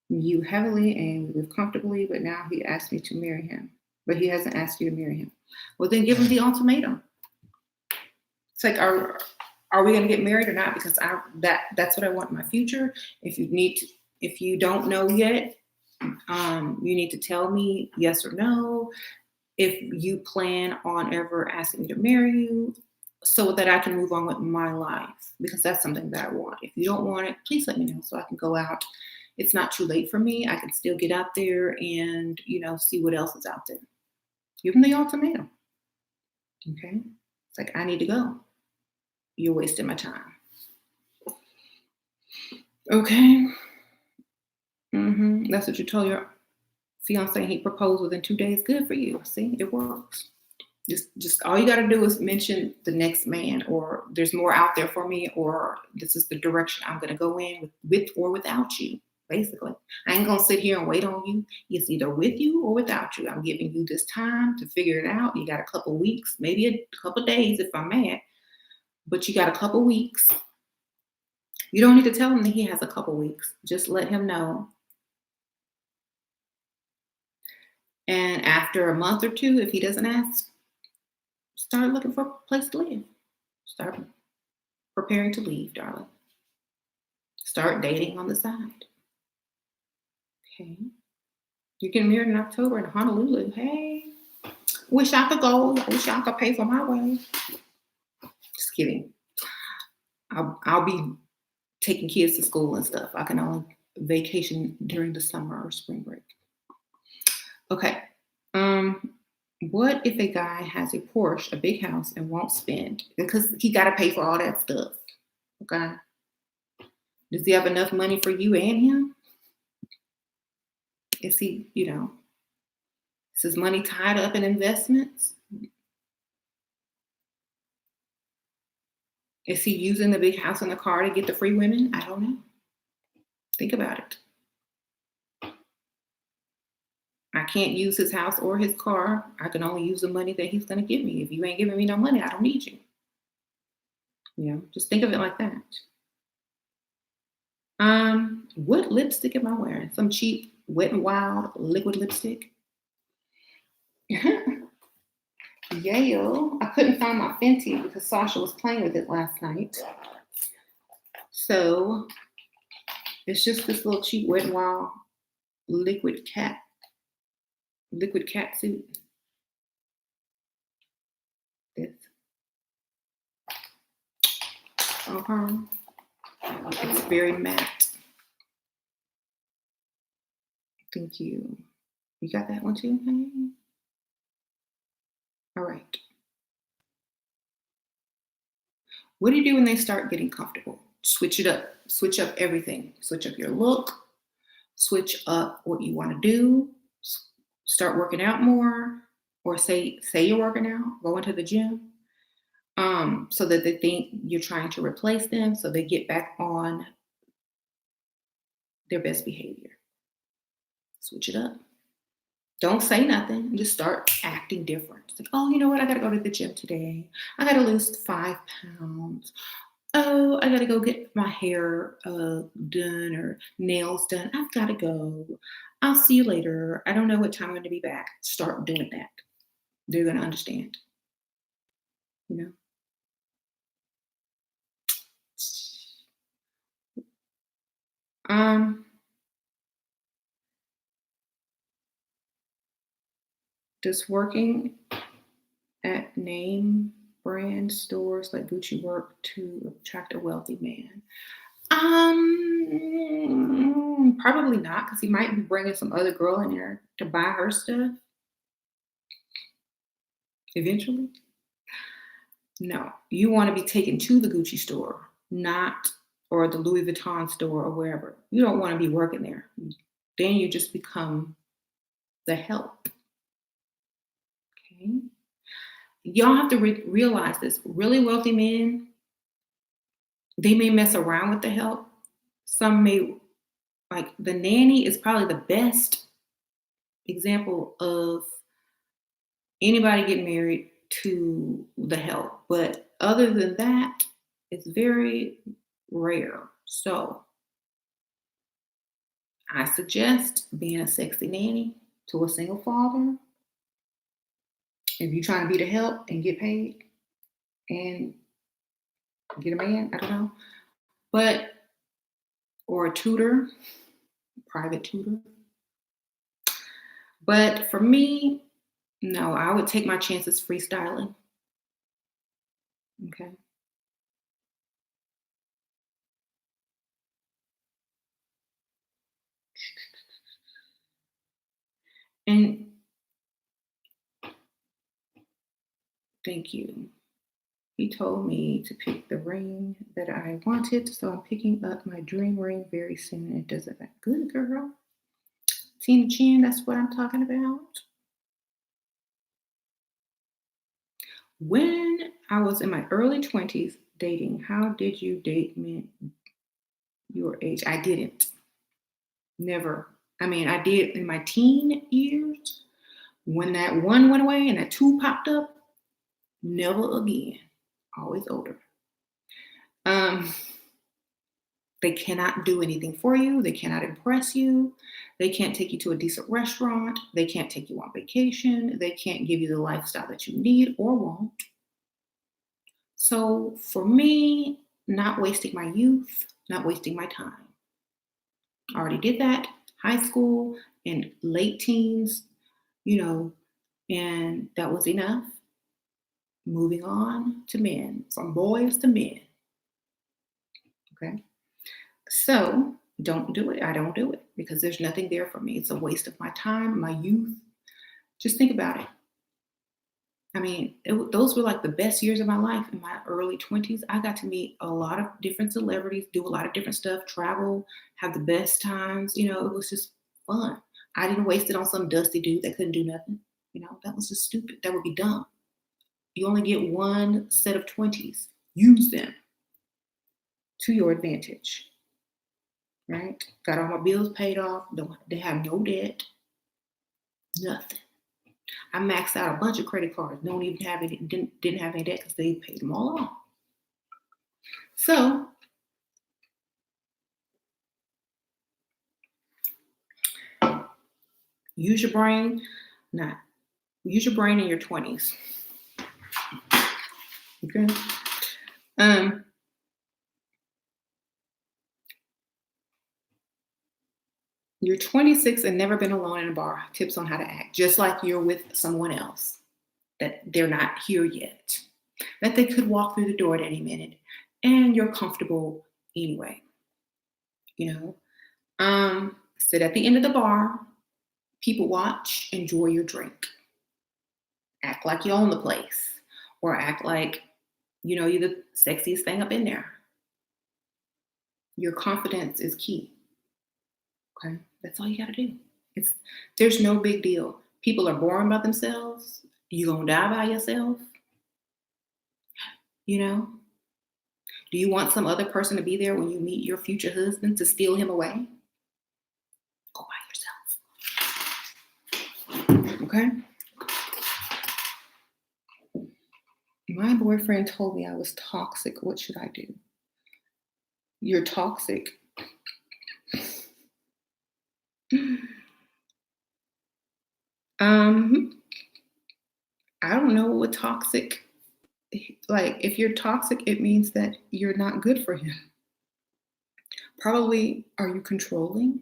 you heavily and we live comfortably, but now he asked me to marry him. But he hasn't asked you to marry him. Well, then give him the ultimatum. It's like, are we going to get married or not? Because that's what I want in my future. If you don't know yet, you need to tell me yes or no. If you plan on ever asking me to marry you, so that I can move on with my life, because that's something that I want. If you don't want it, please let me know so I can go out. It's not too late for me. I can still get out there and, see what else is out there. Give them the ultimatum. Okay? It's like, I need to go. You're wasting my time. Okay? That's what you told your fiance. He proposed within 2 days. Good for you. See, it works. Just all you got to do is mention the next man, or there's more out there for me, or this is the direction I'm going to go in with or without you. Basically, I ain't going to sit here and wait on you. It's either with you or without you. I'm giving you this time to figure it out. You got a couple weeks, maybe a couple days if I'm mad, but you got a couple weeks. You don't need to tell him that he has a couple weeks. Just let him know. And after a month or two, if he doesn't ask, start looking for a place to live. Start preparing to leave, darling. Start dating on the side. Okay. You're getting married in October in Honolulu. Hey, wish I could go. Wish I could pay for my way. Just kidding. I'll be taking kids to school and stuff. I can only vacation during the summer or spring break. Okay. What if a guy has a Porsche, a big house, and won't spend? Because he got to pay for all that stuff. Okay. Does he have enough money for you and him? Is he, is his money tied up in investments? Is he using the big house and the car to get the free women? I don't know. Think about it. I can't use his house or his car. I can only use the money that he's going to give me. If you ain't giving me no money, I don't need you. Just think of it like that. What lipstick am I wearing? Some cheap Wet n Wild liquid lipstick. Yale. I couldn't find my Fenty because Sasha was playing with it last night. So it's just this little cheap Wet n Wild liquid cat suit. This. It's very matte. Thank you. You got that one too, honey? All right. What do you do when they start getting comfortable? Switch it up. Switch up everything. Switch up your look. Switch up what you want to do. Start working out more, or say you're working out, go into the gym, so that they think you're trying to replace them, so they get back on their best behavior. Switch it up. Don't say nothing. Just start acting different. It's like, oh, you know what? I got to go to the gym today. I got to lose 5 pounds. Oh, I got to go get my hair done or nails done. I've got to go. I'll see you later. I don't know what time I'm going to be back. Start doing that. They're going to understand. Does working at name brand stores like Gucci work to attract a wealthy man? Probably not, because he might be bringing some other girl in there to buy her stuff eventually. No, you want to be taken to the Gucci store, or the Louis Vuitton store or wherever. You don't want to be working there. Then you just become the help. Okay. Y'all have to realize this. Really wealthy men, they may mess around with the help. Some may, like the nanny is probably the best example of anybody getting married to the help. But other than that, It's very rare. So I suggest being a sexy nanny to a single father. If you're trying to be the help and get paid and get a man, I don't know. But or a tutor, private tutor. But for me, no, I would take my chances freestyling. Okay. And thank you. He told me to pick the ring that I wanted, so I'm picking up my dream ring very soon. It doesn't matter. Good girl. Tina Chin, that's what I'm talking about. When I was in my early 20s dating, how did you date men your age? I didn't. Never. I mean, I did in my teen years. When that one went away and that two popped up, never again. Always older. Um, they cannot do anything for you. They cannot impress you. They can't take you to a decent restaurant. They can't take you on vacation. They can't give you the lifestyle that you need or want. So for me, not wasting my youth, not wasting my time. I already did that. High school and late teens, you know, and that was enough. Moving on to men, from boys to men. Okay. So don't do it. I don't do it because there's nothing there for me. It's a waste of my time, my youth. Just think about it. I mean, those were like the best years of my life in my early 20s. I got to meet a lot of different celebrities, do a lot of different stuff, travel, have the best times. It was just fun. I didn't waste it on some dusty dude that couldn't do nothing. That was just stupid. That would be dumb. You only get one set of 20s. Use them to your advantage, right? Got all my bills paid off. They have no debt, nothing. I maxed out a bunch of credit cards. Don't even have any, didn't have any debt because they paid them all off. So use your brain, not use your brain in your 20s. Okay. You're 26 and never been alone in a bar. Tips on how to act, just like you're with someone else that they're not here yet, that they could walk through the door at any minute, and you're comfortable anyway. Sit at the end of the bar, people watch, enjoy your drink, act like you own the place, or act like you're the sexiest thing up in there. Your confidence is key. Okay, that's all you got to do. There's no big deal. People are boring by themselves. You gonna die by yourself? Do you want some other person to be there when you meet your future husband to steal him away? Go by yourself. Okay? My boyfriend told me I was toxic. What should I do? You're toxic. I don't know what toxic, like if you're toxic, it means that you're not good for him. Probably, are you controlling?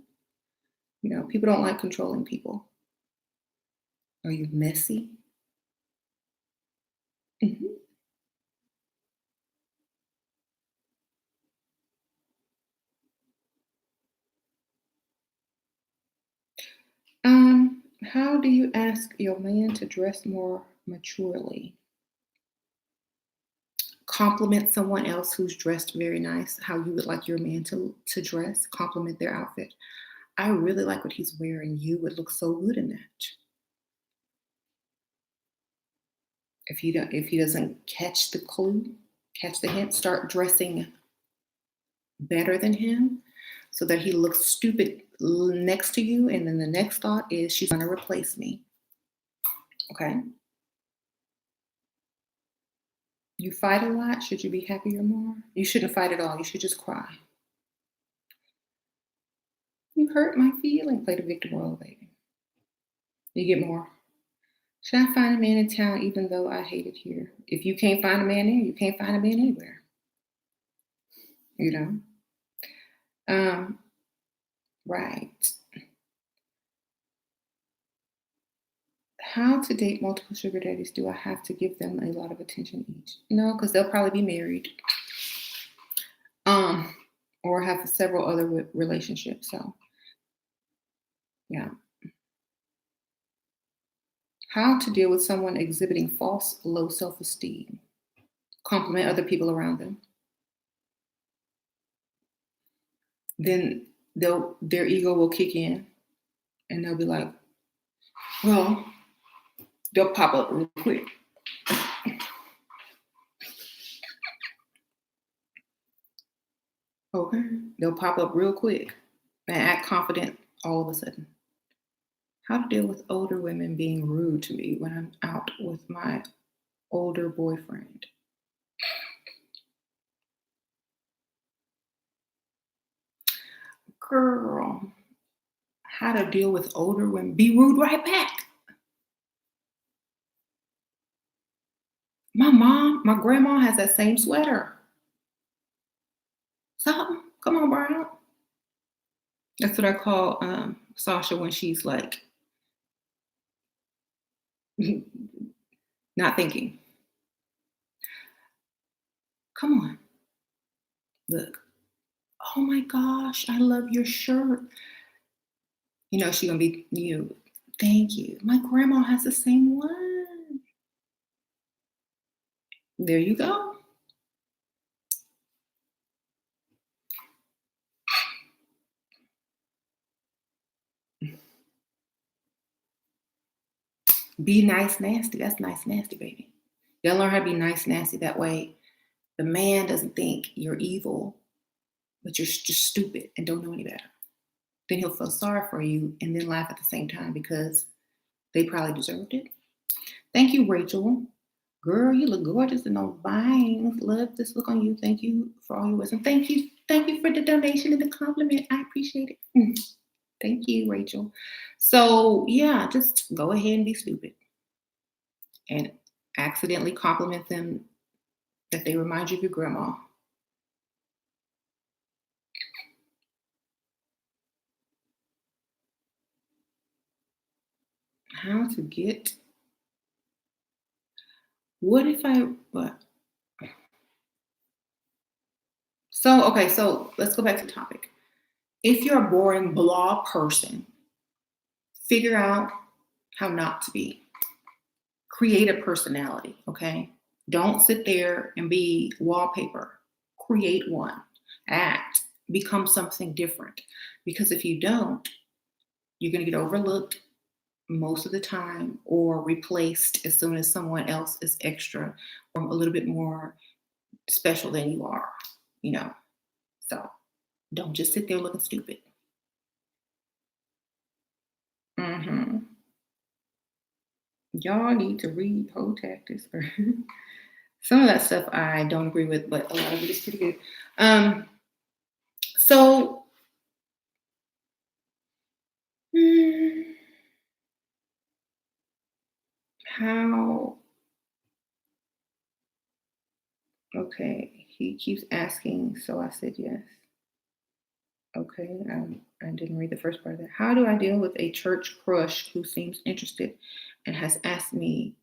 People don't like controlling people. Are you messy? Mhm. How do you ask your man to dress more maturely? Compliment someone else who's dressed very nice, how you would like your man to dress, compliment their outfit. I really like what he's wearing. You would look so good in that. If he doesn't catch the clue, catch the hint, start dressing better than him so that he looks stupid next to you. And then the next thought is she's going to replace me. Okay. You fight a lot. Should you be happier more? You shouldn't fight at all. You should just cry. You hurt my feeling. Play the victim role, baby. You get more. Should I find a man in town even though I hate it here? If you can't find a man there, you can't find a man anywhere. You know? Um, right. How to date multiple sugar daddies? Do I have to give them a lot of attention each? No, because they'll probably be married. Um, or have several other relationships. So yeah. How to deal with someone exhibiting false low self-esteem. Compliment other people around them. Then their ego will kick in and they'll be like, well, they'll pop up real quick. Okay. They'll pop up real quick and act confident all of a sudden. How to deal with older women being rude to me when I'm out with my older boyfriend. Girl, how to deal with older women. Be rude right back. My grandma has that same sweater. Something. Come on, Brown. That's what I call Sasha when she's like not thinking. Come on. Look. Oh my gosh, I love your shirt. You know, she's gonna be thank you. My grandma has the same one. There you go. Be nice, nasty. That's nice, nasty, baby. You gotta learn how to be nice, nasty. That way the man doesn't think you're evil, but you're just stupid and don't know any better. Then he'll feel sorry for you and then laugh at the same time because they probably deserved it. Thank you, Rachel. Girl, you look gorgeous in those bangs. Love this look on you. Thank you for all your wisdom. Thank you. Thank you for the donation and the compliment. I appreciate it. Thank you, Rachel. So yeah, just go ahead and be stupid and accidentally compliment them that they remind you of your grandma. How to get what if I what? So okay, so let's go back to the topic. If you're a boring blah person, figure out how not to be. Create a personality, okay? Don't sit there and be wallpaper. Create one. Act. Become something different. Because if you don't, you're going to get overlooked most of the time or replaced as soon as someone else is extra or a little bit more special than you are, you know? So don't just sit there looking stupid. Mm-hmm. Y'all need to read Poe Tactics. Some of that stuff I don't agree with, but a lot of it is pretty good. So how? Okay, he keeps asking, so I said yes. Okay, I didn't read the first part of that. How do I deal with a church crush who seems interested and has asked me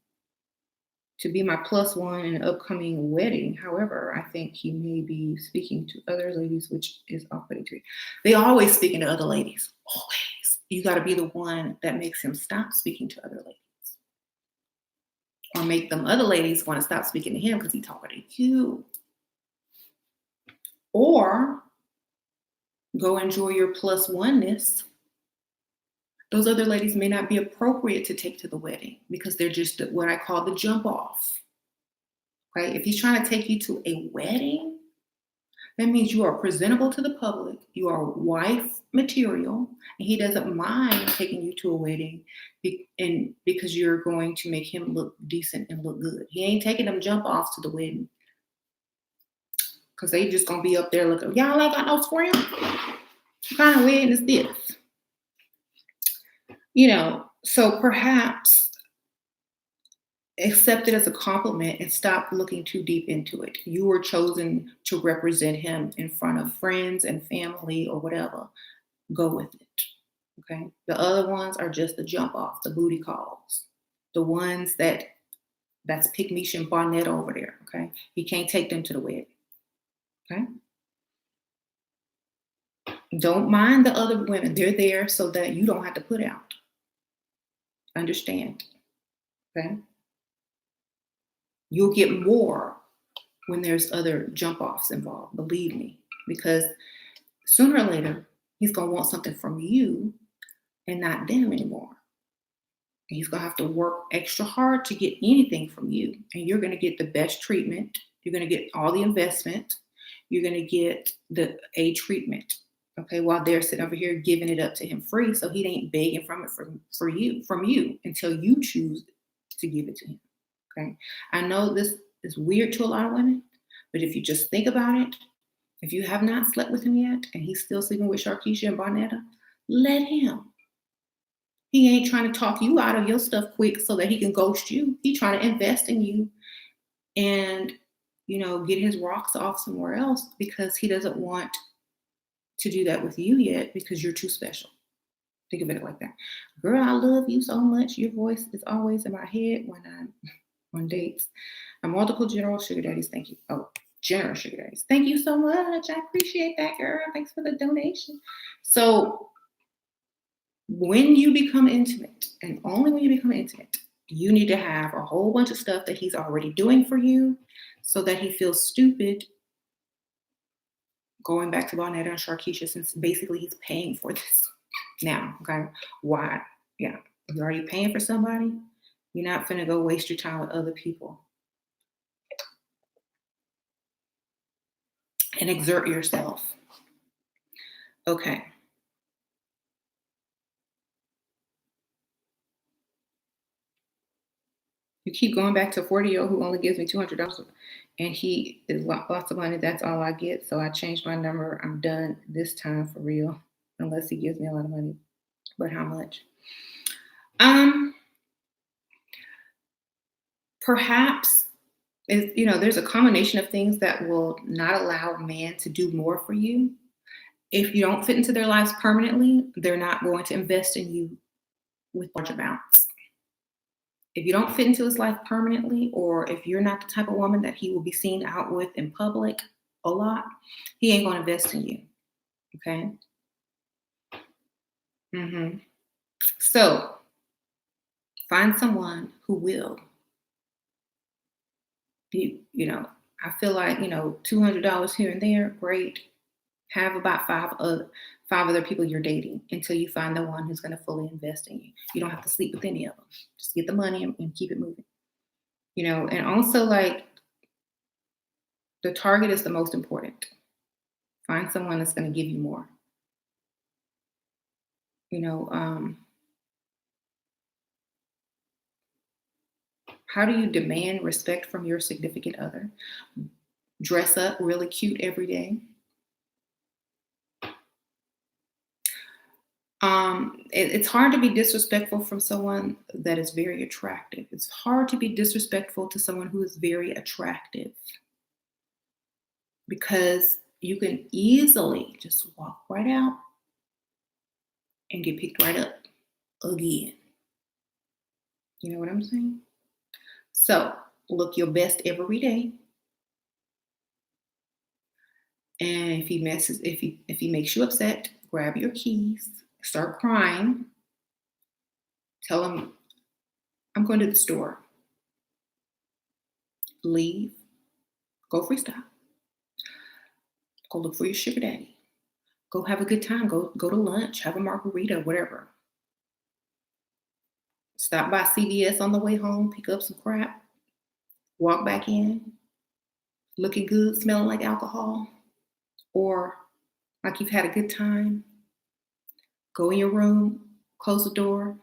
to be my plus one in an upcoming wedding? However, I think he may be speaking to other ladies, which is off-putting to me. They always speaking to other ladies. Always. You got to be the one that makes him stop speaking to other ladies. Or make them other ladies want to stop speaking to him because he's talking to you. Or go enjoy your plus oneness. Those other ladies may not be appropriate to take to the wedding because they're just what I call the jump off. Right? If he's trying to take you to a wedding, That means you are presentable to the public. You are wife material, and he doesn't mind taking you to a wedding, and because you're going to make him look decent and look good. He ain't taking them jump offs to the wedding because they just gonna be up there looking. Y'all ain't got no friends. What kind of wedding is this? So perhaps accept it as a compliment and stop looking too deep into it. You were chosen to represent him in front of friends and family or whatever. Go with it. Okay. The other ones are just the jump off, the booty calls, the ones that's pick Misha and Barnett over there. Okay. He can't take them to the wedding. Okay. Don't mind the other women. They're there so that you don't have to put out. Understand. Okay. You'll get more when there's other jump offs involved, believe me, because sooner or later, he's going to want something from you and not them anymore. And he's going to have to work extra hard to get anything from you. And you're going to get the best treatment. You're going to get all the investment. You're going to get the A treatment. Okay, while they're sitting over here giving it up to him free, so he ain't begging from you until you choose to give it to him. Okay, I know this is weird to a lot of women, but if you just think about it, if you have not slept with him yet and he's still sleeping with Sharkeisha and Barnetta, let him. He ain't trying to talk you out of your stuff quick so that he can ghost you. He's trying to invest in you and, get his rocks off somewhere else because he doesn't want to do that with you yet because you're too special. Think of it like that. Girl, I love you so much. Your voice is always in my head when I'm on dates. I'm multiple general sugar daddies. Thank you. Oh, generous sugar daddies. Thank you so much. I appreciate that, girl. Thanks for the donation. So when you become intimate, and only when you become intimate, you need to have a whole bunch of stuff that he's already doing for you so that he feels stupid going back to Barnetta and Sharkeisha, since basically he's paying for this now. Okay. Why? Yeah. You're already paying for somebody. You're not finna go waste your time with other people and exert yourself. Okay. You keep going back to 40-year-old who only gives me $200 and he is lots of money. That's all I get. So I changed my number. I'm done this time for real, unless he gives me a lot of money. But how much? Perhaps there's a combination of things that will not allow a man to do more for you. If you don't fit into their lives permanently, they're not going to invest in you with large amounts. If you don't fit into his life permanently, or if you're not the type of woman that he will be seen out with in public a lot, he ain't going to invest in you. Okay? So find someone who will. I feel like, $200 here and there, great. Have about five other people you're dating until you find the one who's going to fully invest in you. You don't have to sleep with any of them. Just get the money and keep it moving. And also, like, the target is the most important. Find someone that's going to give you more. How do you demand respect from your significant other? Dress up really cute every day. It's hard to be disrespectful from someone that is very attractive. It's hard to be disrespectful to someone who is very attractive because you can easily just walk right out and get picked right up again. You know what I'm saying? So look your best every day. And if he makes you upset, grab your keys, start crying, tell him, I'm going to the store. Leave, go freestyle. Go look for your sugar daddy. Go have a good time. Go to lunch, have a margarita, whatever. Stop by CVS on the way home, pick up some crap, walk back in, looking good, smelling like alcohol. or like you've had a good time, go in your room, close the door,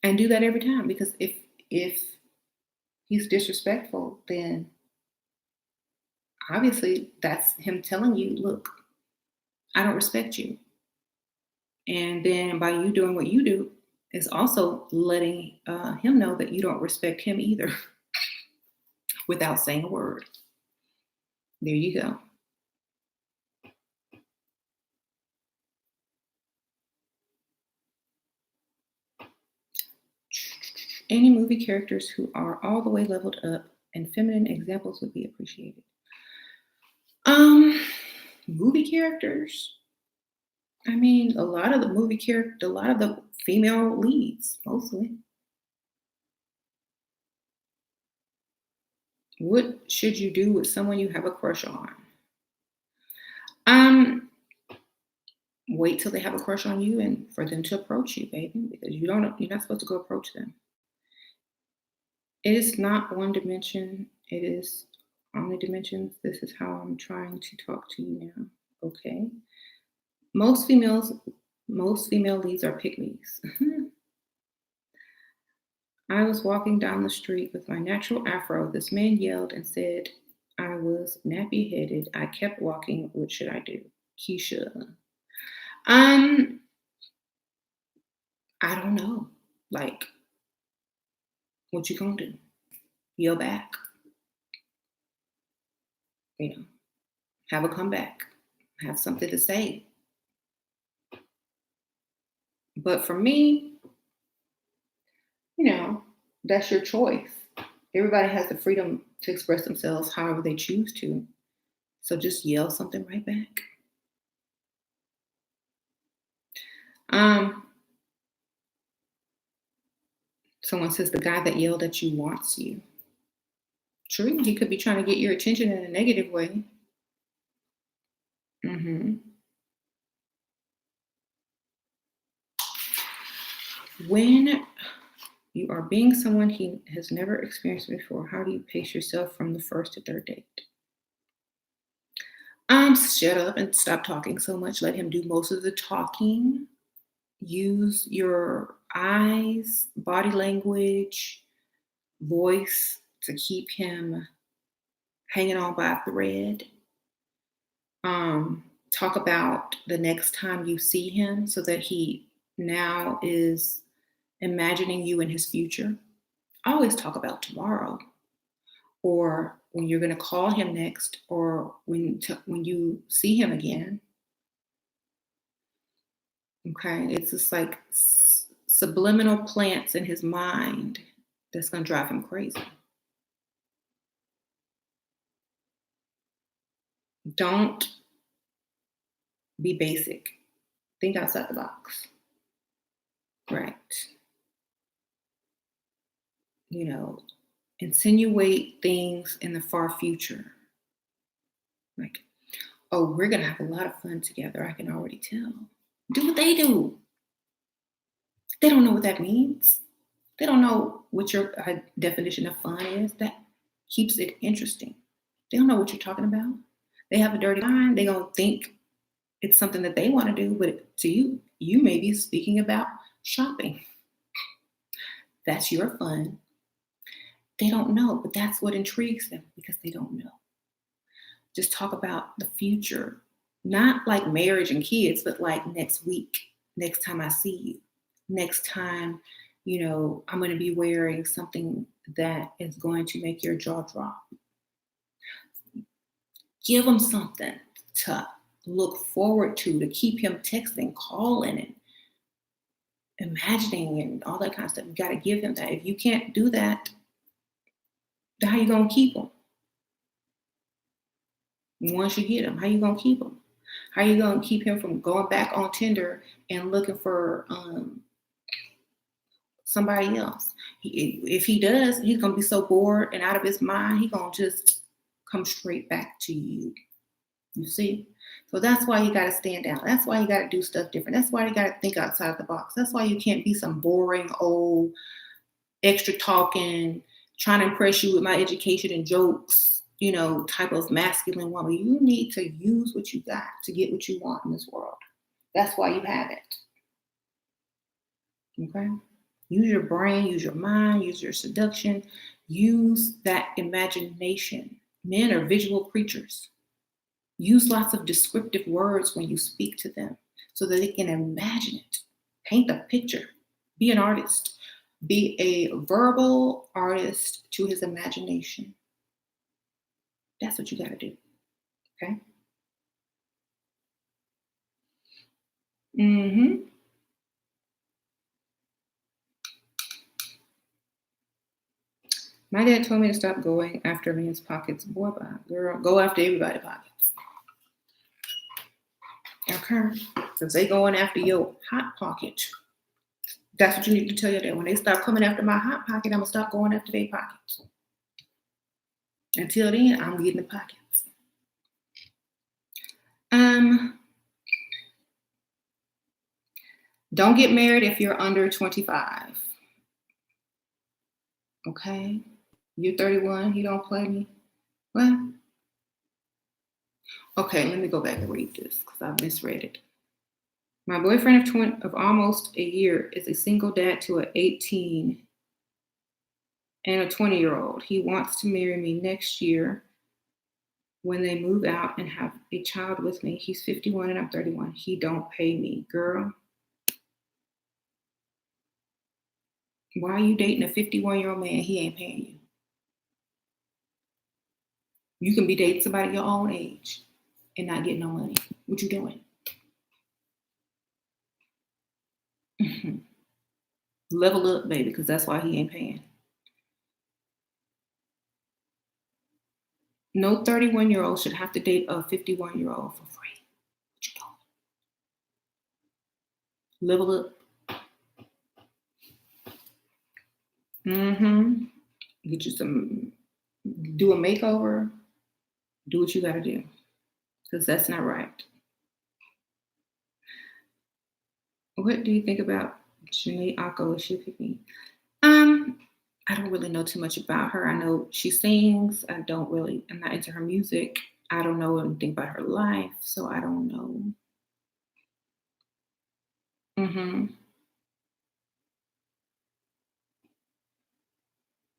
and do that every time. Because if he's disrespectful, then obviously that's him telling you, look, I don't respect you. And then by you doing what you do, is also letting him know that you don't respect him either without saying a word. There you go. Any movie characters who are all the way leveled up and feminine examples would be appreciated. Movie characters. I mean, a lot of the female leads, mostly. What should you do with someone you have a crush on? Wait till they have a crush on you and for them to approach you, baby, because you're not supposed to go approach them. It is not one dimension. It is omni dimensions. This is how I'm trying to talk to you now. Okay. Most female leads are pygmies. I was walking down the street with my natural afro. This man yelled and said I was nappy headed. I kept walking. What should I do? Keisha. I don't know. Like, what you gonna do? Yell back. Have a comeback. Have something to say. But for me, that's your choice. Everybody has the freedom to express themselves however they choose to. So just yell something right back. Someone says the guy that yelled at you wants you. True, he could be trying to get your attention in a negative way. When you are being someone he has never experienced before, how do you pace yourself from the first to third date? Shut up and stop talking so much. Let him do most of the talking. Use your eyes, body language, voice to keep him hanging on by a thread. Talk about the next time you see him so that he now is imagining you in his future. Always talk about tomorrow or when you're going to call him next or when you see him again. Okay, it's just like subliminal plants in his mind that's going to drive him crazy. Don't be basic. Think outside the box. Right. Insinuate things in the far future. Like, oh, we're going to have a lot of fun together. I can already tell. Do what they do. They don't know what that means. They don't know what your definition of fun is. That keeps it interesting. They don't know what you're talking about. They have a dirty mind. They don't think it's something that they want to do, but to you may be speaking about shopping. That's your fun. They don't know, but that's what intrigues them because they don't know. Just talk about the future, not like marriage and kids, but like next week, next time I see you, next time, I'm going to be wearing something that is going to make your jaw drop. Give them something to look forward to keep him texting, calling, and imagining and all that kind of stuff. You got to give him that. If you can't do that, then how you going to keep him? Once you get him, how you going to keep him? How you going to keep him from going back on Tinder and looking for somebody else? If he does, he's going to be so bored and out of his mind, he's going to just come straight back to you. You see? So that's why you got to stand out. That's why you got to do stuff different. That's why you got to think outside the box. That's why you can't be some boring, old, extra talking, trying to impress you with my education and jokes type of masculine woman. You need to use what you got to get what you want in this world. That's why you have it. Okay? Use your brain, use your mind, use your seduction, use that imagination. Men are visual creatures. Use lots of descriptive words when you speak to them so that they can imagine it. Paint a picture. Be an artist. Be a verbal artist to his imagination. That's what you got to do. Okay? Mm-hmm. My dad told me to stop going after men's pockets. Boy, girl, go after everybody's pockets. Okay? Because they going after your hot pocket. That's what you need to tell your dad. When they start coming after my hot pocket, I'm going to stop going after their pockets. Until then, I'm getting the pockets. Don't get married if you're under 25. Okay? You're 31, he don't play me. What? Okay, let me go back and read this because I misread it. My boyfriend of almost a year is a single dad to an 18 and a 20-year-old. He wants to marry me next year when they move out and have a child with me. He's 51 and I'm 31. He don't pay me. Girl, why are you dating a 51-year-old man? He ain't paying you. You can be dating somebody your own age and not get no money. What you doing? Level up, baby, because that's why he ain't paying. No 31-year-old should have to date a 51-year-old for free. What you doing? Level up. Get you some, do a makeover. Do what you got to do, because that's not right. What do you think about Janae Akko? Is she pick me? I don't really know too much about her. I know she sings. I'm not into her music. I don't know anything about her life, so I don't know.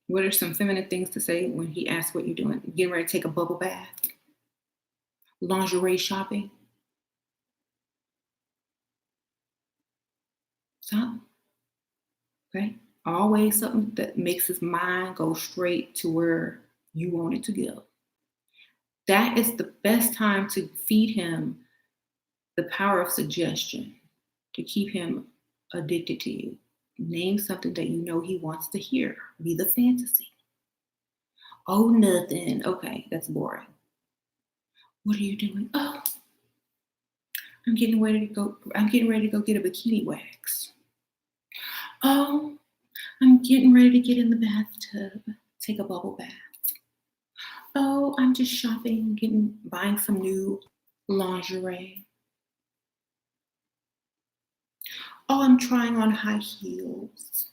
What are some feminine things to say when he asks what you're doing? Getting ready to take a bubble bath? Lingerie shopping? Something. Okay? Always something that makes his mind go straight to where you want it to go. That is the best time to feed him the power of suggestion, to keep him addicted to you. Name something that you know he wants to hear. Be the fantasy. Oh, nothing. Okay, that's boring. What are you doing? Oh, I'm getting ready to go get a bikini wax. Oh, I'm getting ready to get in the bathtub, take a bubble bath. Oh, I'm just shopping, buying some new lingerie. Oh, I'm trying on high heels.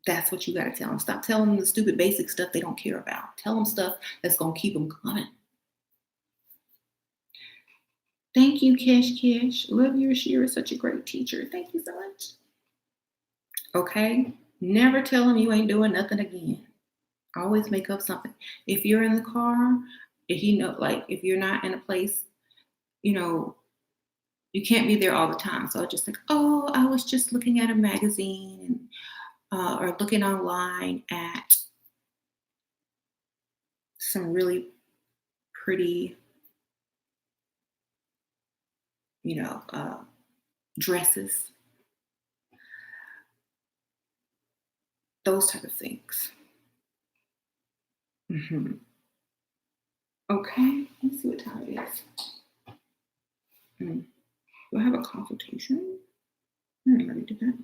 That's what you got to tell them. Stop telling them the stupid basic stuff they don't care about. Tell them stuff that's going to keep them coming. Thank you, Kesh. Love you, Shira. Such a great teacher. Thank you so much. Okay? Never tell them you ain't doing nothing again. Always make up something. If you're in the car, if you're not in a place, you can't be there all the time. So just like, oh, I was just looking at a magazine or looking online at some really pretty, dresses. Those type of things. Okay, let's see what time it is. Do I have a consultation? I already did that.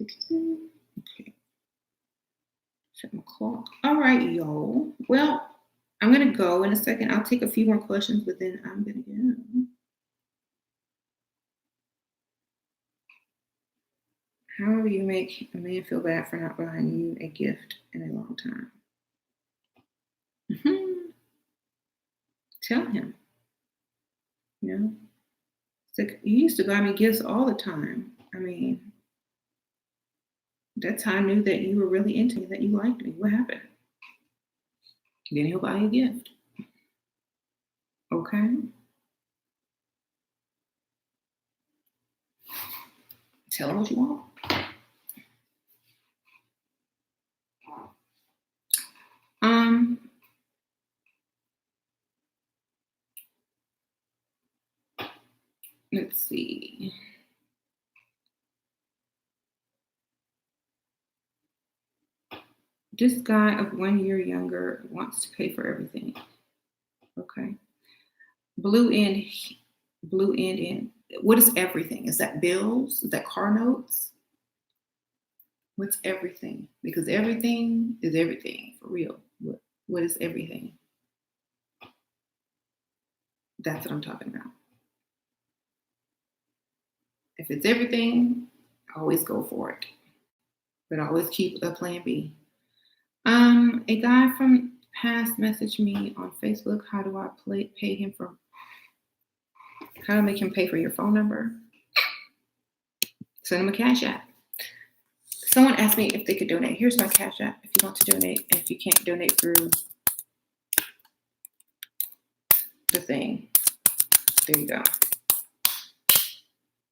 Okay. Set my clock. All right, y'all. Well, I'm going to go in a second. I'll take a few more questions, but then I'm going to go. How do you make a man feel bad for not buying you a gift in a long time? Tell him. You know, it's like, you used to buy me gifts all the time. I mean, that's how I knew that you were really into me, that you liked me. What happened? Then he'll buy you a gift. Okay? Tell him what you want. Let's see. This guy of 1 year younger wants to pay for everything. Okay. Blue end in. What is everything? Is that bills? Is that car notes? What's everything? Because everything is everything, for real. What is everything? That's what I'm talking about. If it's everything, always go for it. But always keep a plan B. A guy from past messaged me on Facebook. How do I pay him for? How to make him pay for your phone number? Send him a cash app. Someone asked me if they could donate. Here's my cash app if you want to donate. And if you can't donate through the thing, there you go.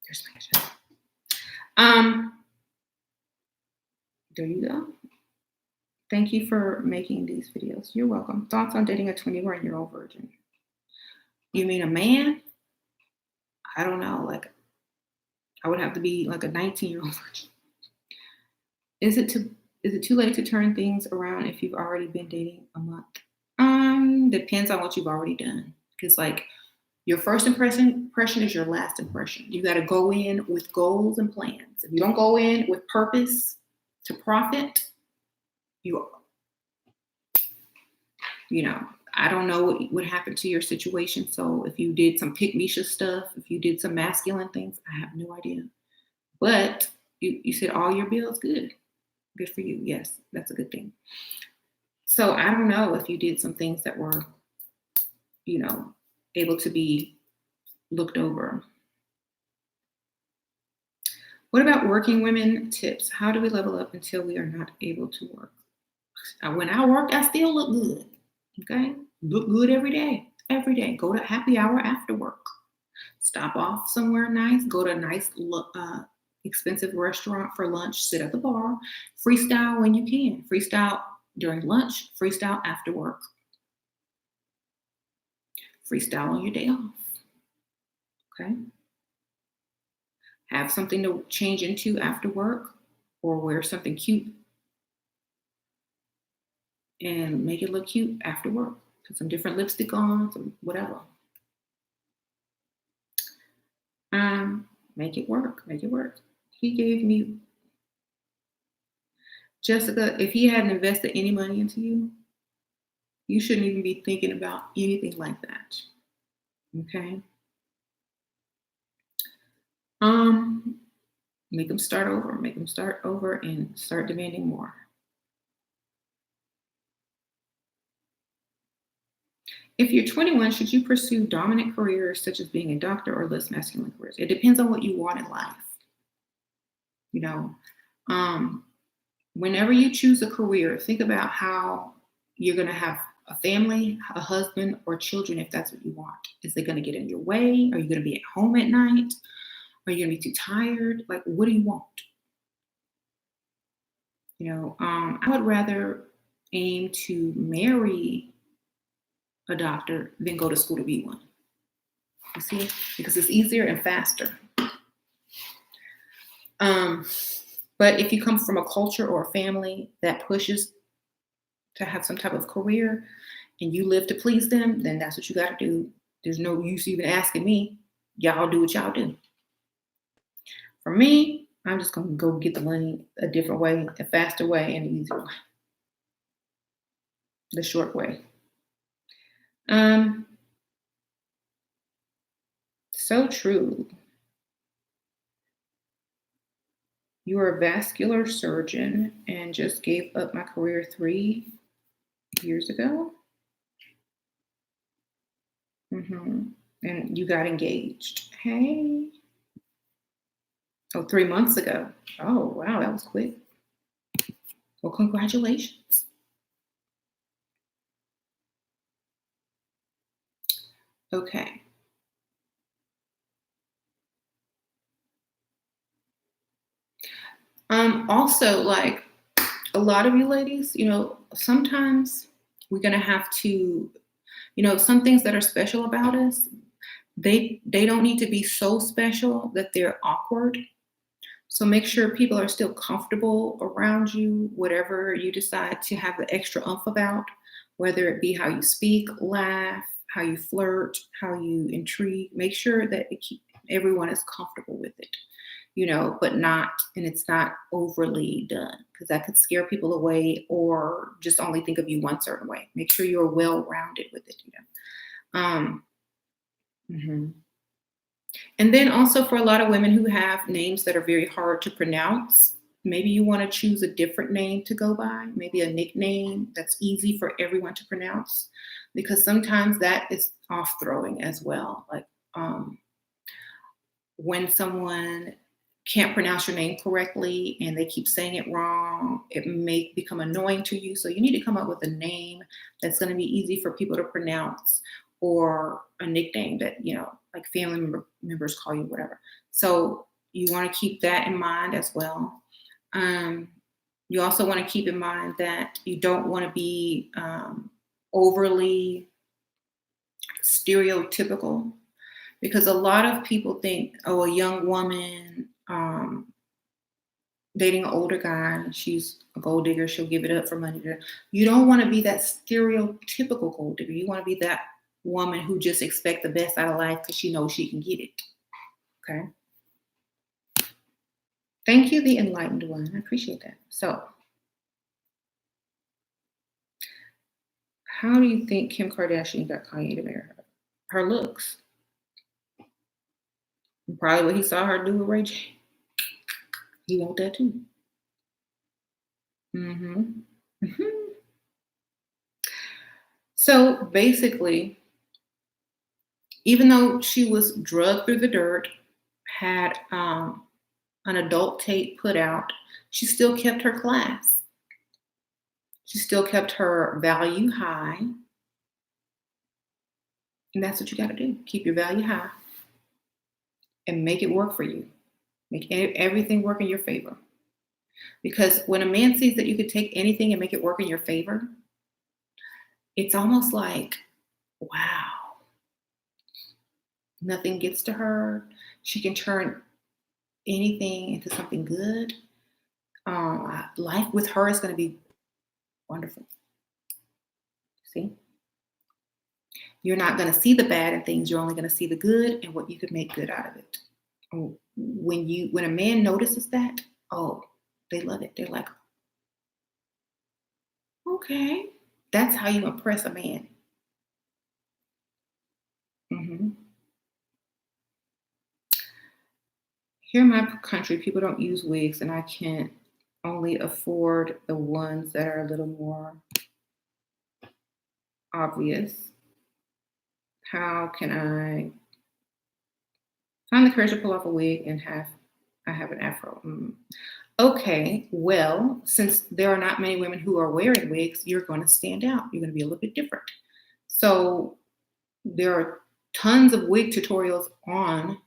There's my cash app. There you go. Thank you for making these videos. You're welcome. Thoughts on dating a 21-year-old virgin? You mean a man? I don't know. Like, I would have to be like a 19-year-old virgin. Is it too late to turn things around if you've already been dating a month? Depends on what you've already done. Because like your first impression is your last impression. You got to go in with goals and plans. If you don't go in with purpose to profit, I don't know what would happen to your situation. So if you did some pick-me-sha stuff, if you did some masculine things, I have no idea. But you said all your bills, good for you. Yes, that's a good thing. So I don't know if you did some things that were, able to be looked over. What about working women tips? How do we level up until we are not able to work? When I work, I still look good. Okay? Look good every day. Every day. Go to happy hour after work. Stop off somewhere nice. Go to a nice, expensive restaurant for lunch. Sit at the bar. Freestyle when you can. Freestyle during lunch. Freestyle after work. Freestyle on your day off. Okay? Have something to change into after work, or wear something cute and make it look cute after work. Put some different lipstick on, some whatever. Make it work. Make it work. He gave me, Jessica, if he hadn't invested any money into you, you shouldn't even be thinking about anything like that. Okay? Make them start over. Make them start over and start demanding more. If you're 21, should you pursue dominant careers such as being a doctor or less masculine careers? It depends on what you want in life. Whenever you choose a career, think about how you're going to have a family, a husband, or children if that's what you want. Is it going to get in your way? Are you going to be at home at night? Are you going to be too tired? Like, what do you want? I would rather aim to marry a doctor than go to school to be one. You see? Because it's easier and faster. But if you come from a culture or a family that pushes to have some type of career and you live to please them, then that's what you got to do. There's no use even asking me. Y'all do what y'all do. For me, I'm just going to go get the money a different way, a faster way, and an easier way. The short way. So true. You are a vascular surgeon and just gave up my career 3 years ago. And you got engaged. Hey. Oh, 3 months ago. Oh, wow, that was quick. Well, congratulations. Okay. Also, like a lot of you ladies, sometimes we're gonna have to, some things that are special about us, they don't need to be so special that they're awkward. So make sure people are still comfortable around you, whatever you decide to have the extra umph about, whether it be how you speak, laugh, how you flirt, how you intrigue. Make sure that everyone is comfortable with it, but not, and it's not overly done because that could scare people away or just only think of you one certain way. Make sure you're well rounded with it. Mhm. And then also for a lot of women who have names that are very hard to pronounce, maybe you want to choose a different name to go by, maybe a nickname that's easy for everyone to pronounce, because sometimes that is off throwing as well. Like um, when someone can't pronounce your name correctly and they keep saying it wrong, it may become annoying to you. So you need to come up with a name that's going to be easy for people to pronounce or a nickname that, like members call you, whatever. So you want to keep that in mind as well. Um, you also want to keep in mind that you don't want to be overly stereotypical because a lot of people think, oh, a young woman dating an older guy, she's a gold digger, she'll give it up for money. You don't want to be that stereotypical gold digger. You want to be that woman who just expects the best out of life because she knows she can get it. Okay. Thank you, the enlightened one. I appreciate that. So, how do you think Kim Kardashian got Kanye to marry her? Her looks. Probably what he saw her do with Ray J. He want that too. hmm So basically, even though she was drugged through the dirt, had an adult tape put out, she still kept her class. She still kept her value high. And that's what you got to do. Keep your value high and make it work for you. Make everything work in your favor. Because when a man sees that you could take anything and make it work in your favor, it's almost like, wow, nothing gets to her. She can turn anything into something good. Life with her is going to be wonderful. See? You're not going to see the bad in things. You're only going to see the good and what you could make good out of it. When a man notices that, oh, they love it. They're like, okay, that's how you impress a man. hmm Here in my country, people don't use wigs, and I can't only afford the ones that are a little more obvious. How can I find the courage to pull off a wig and I have an afro? Okay, well, since there are not many women who are wearing wigs, you're going to stand out. You're going to be a little bit different. So there are tons of wig tutorials on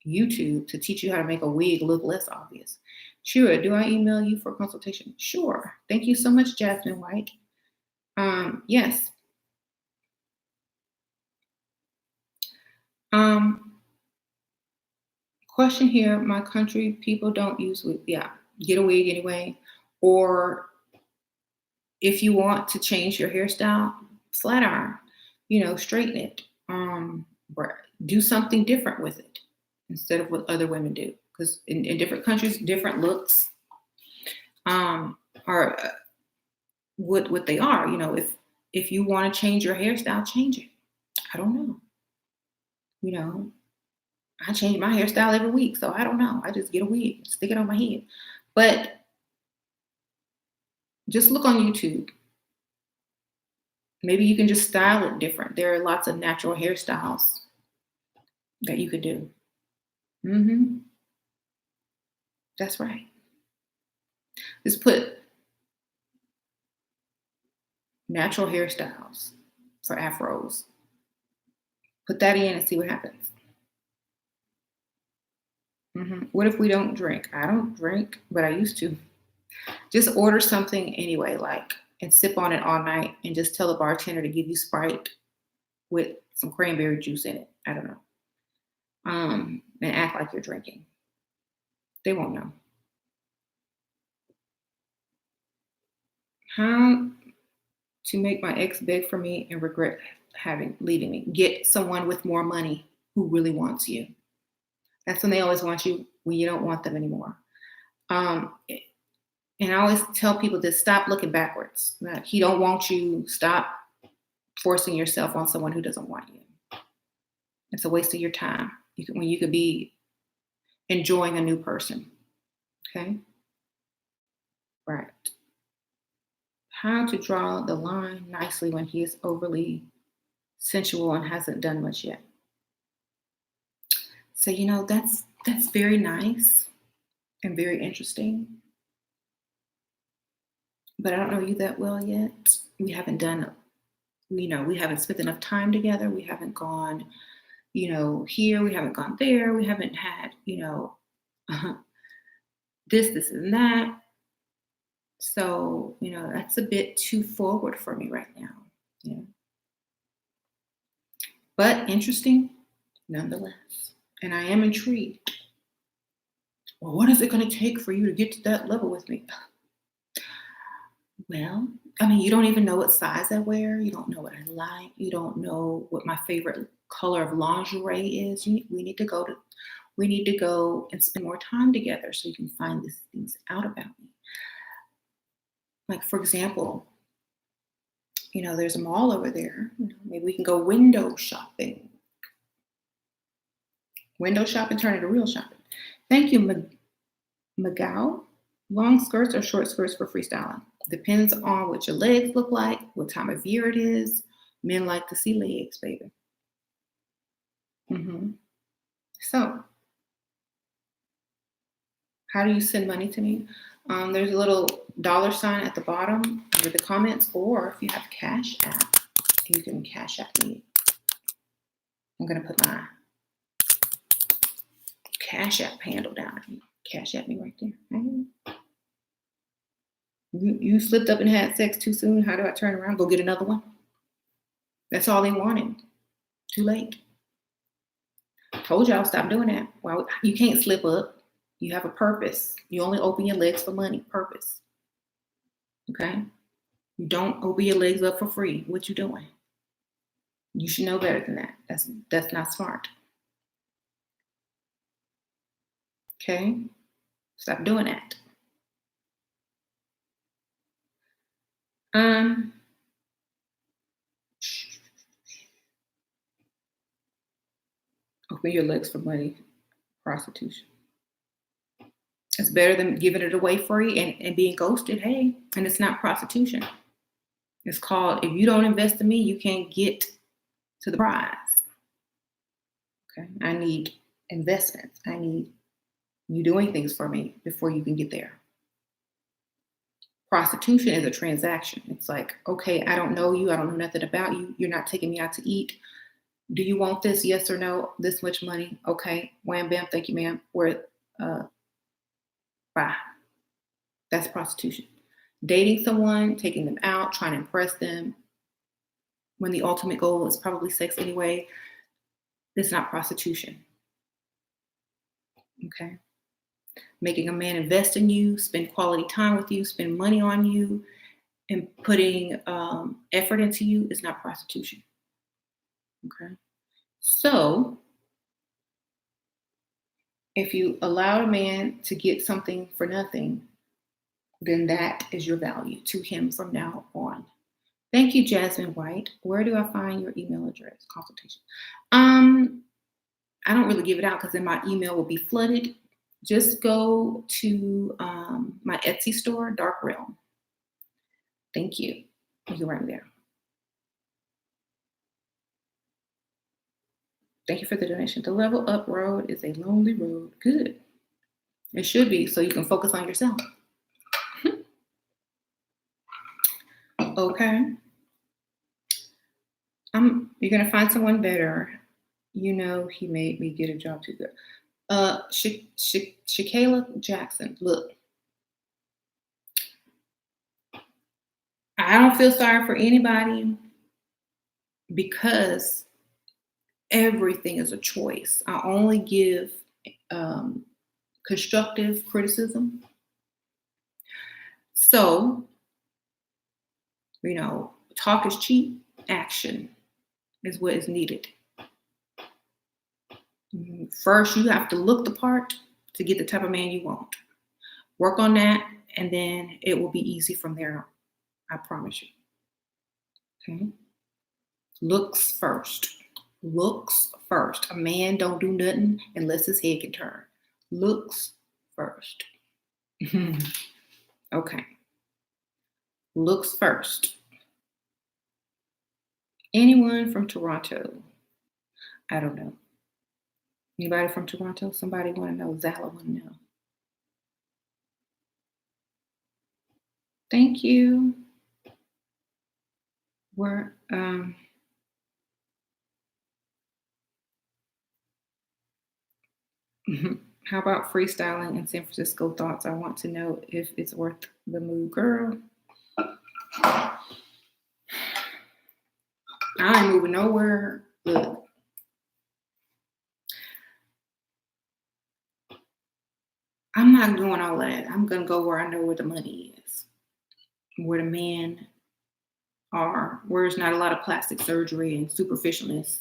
YouTube to teach you how to make a wig look less obvious. Sure. Do I email you for consultation? Sure. Thank you so much, Jasmine White. Yes. Question here. My country, people don't use wig. Yeah. Get a wig anyway. Or if you want to change your hairstyle, flat iron, straighten it. Do something different with it instead of what other women do. Because in different countries, different looks are what they are. If you want to change your hairstyle, change it. I don't know. You know, I change my hairstyle every week, so I don't know. I just get a wig, stick it on my head. But just look on YouTube. Maybe you can just style it different. There are lots of natural hairstyles that you could do. Hmm. That's right. Just put natural hairstyles for afros. Put that in and see what happens. What if we don't drink? I don't drink, but I used to. Just order something anyway, like, and sip on it all night and just tell the bartender to give you Sprite with some cranberry juice in it. I don't know. And act like you're drinking. They won't know. How to make my ex beg for me and regret having leaving me. Get someone with more money who really wants you. That's when they always want you when you don't want them anymore. Um, and I always tell people to stop looking backwards. That he don't want you. Stop forcing yourself on someone who doesn't want you. It's a waste of your time. When you could be enjoying a new person. Okay, right. How to draw the line nicely when he is overly sensual and hasn't done much yet. So that's very nice and very interesting. But I don't know you that well yet. We haven't done, we haven't spent enough time together. We haven't gone, here. We haven't gone there. We haven't had, this, and that. So, that's a bit too forward for me right now. Yeah. But interesting nonetheless. And I am intrigued. Well, what is it going to take for you to get to that level with me? Well, I mean, you don't even know what size I wear. You don't know what I like. You don't know what my favorite color of lingerie is. We need to go and spend more time together so you can find these things out about me. Like, for example, there's a mall over there. Maybe we can go window shopping. Window shopping, turn into real shopping. Thank you, Magao. Long skirts or short skirts for freestyling. Depends on what your legs look like, what time of year it is. Men like to see legs, baby. So, how do you send money to me? There's a little $sign at the bottom with the comments, or if you have Cash App, you can Cash App me. I'm going to put my Cash App handle down. Cash App me right there. You slipped up and had sex too soon. How do I turn around? Go get another one? That's all they wanted. Too late. Told y'all stop doing that. Well, you can't slip up. You have a purpose. You only open your legs for money. Purpose. Okay? You don't open your legs up for free. What you doing? You should know better than that. That's not smart. Okay? Stop doing that. Open your legs for money. Prostitution. It's better than giving it away free and being ghosted. Hey, and it's not prostitution. It's called, if you don't invest in me, you can't get to the prize. Okay. I need investments. I need you doing things for me before you can get there. Prostitution is a transaction. It's like, okay, I don't know you. I don't know nothing about you. You're not taking me out to eat. Do you want this? Yes or no? This much money? Okay. Wham, bam. Thank you, ma'am. Bye. That's prostitution. Dating someone, taking them out, trying to impress them, when the ultimate goal is probably sex anyway, it's not prostitution. Okay? Making a man invest in you, spend quality time with you, spend money on you, and putting effort into you is not prostitution. Okay? So, if you allow a man to get something for nothing, then that is your value to him from now on. Thank you, Jasmine White. Where do I find your email address? Consultation. I don't really give it out because then my email will be flooded. Just go to my Etsy store, Dark Realm. Thank you. You're right there. Thank you for the donation. The level up road is a lonely road. Good. It should be, so you can focus on yourself. Okay. You're gonna find someone better. You know he made me get a job too good. Shakayla Jackson. Look, I don't feel sorry for anybody because everything is a choice. I only give constructive criticism. So, talk is cheap, action is what is needed. First, you have to look the part to get the type of man you want. Work on that, and then it will be easy from there. I promise you. Okay? Looks first. Looks first. A man don't do nothing unless his head can turn. Looks first. Okay. Looks first. Anyone from Toronto? I don't know. Anybody from Toronto? Somebody want to know? Zala want to know. Thank you. We're how about freestyling in San Francisco thoughts? I want to know if it's worth the move, girl. I ain't moving nowhere. Look. I'm not doing all that. I'm gonna go where I know where the money is, where the men are, where there's not a lot of plastic surgery and superficialness.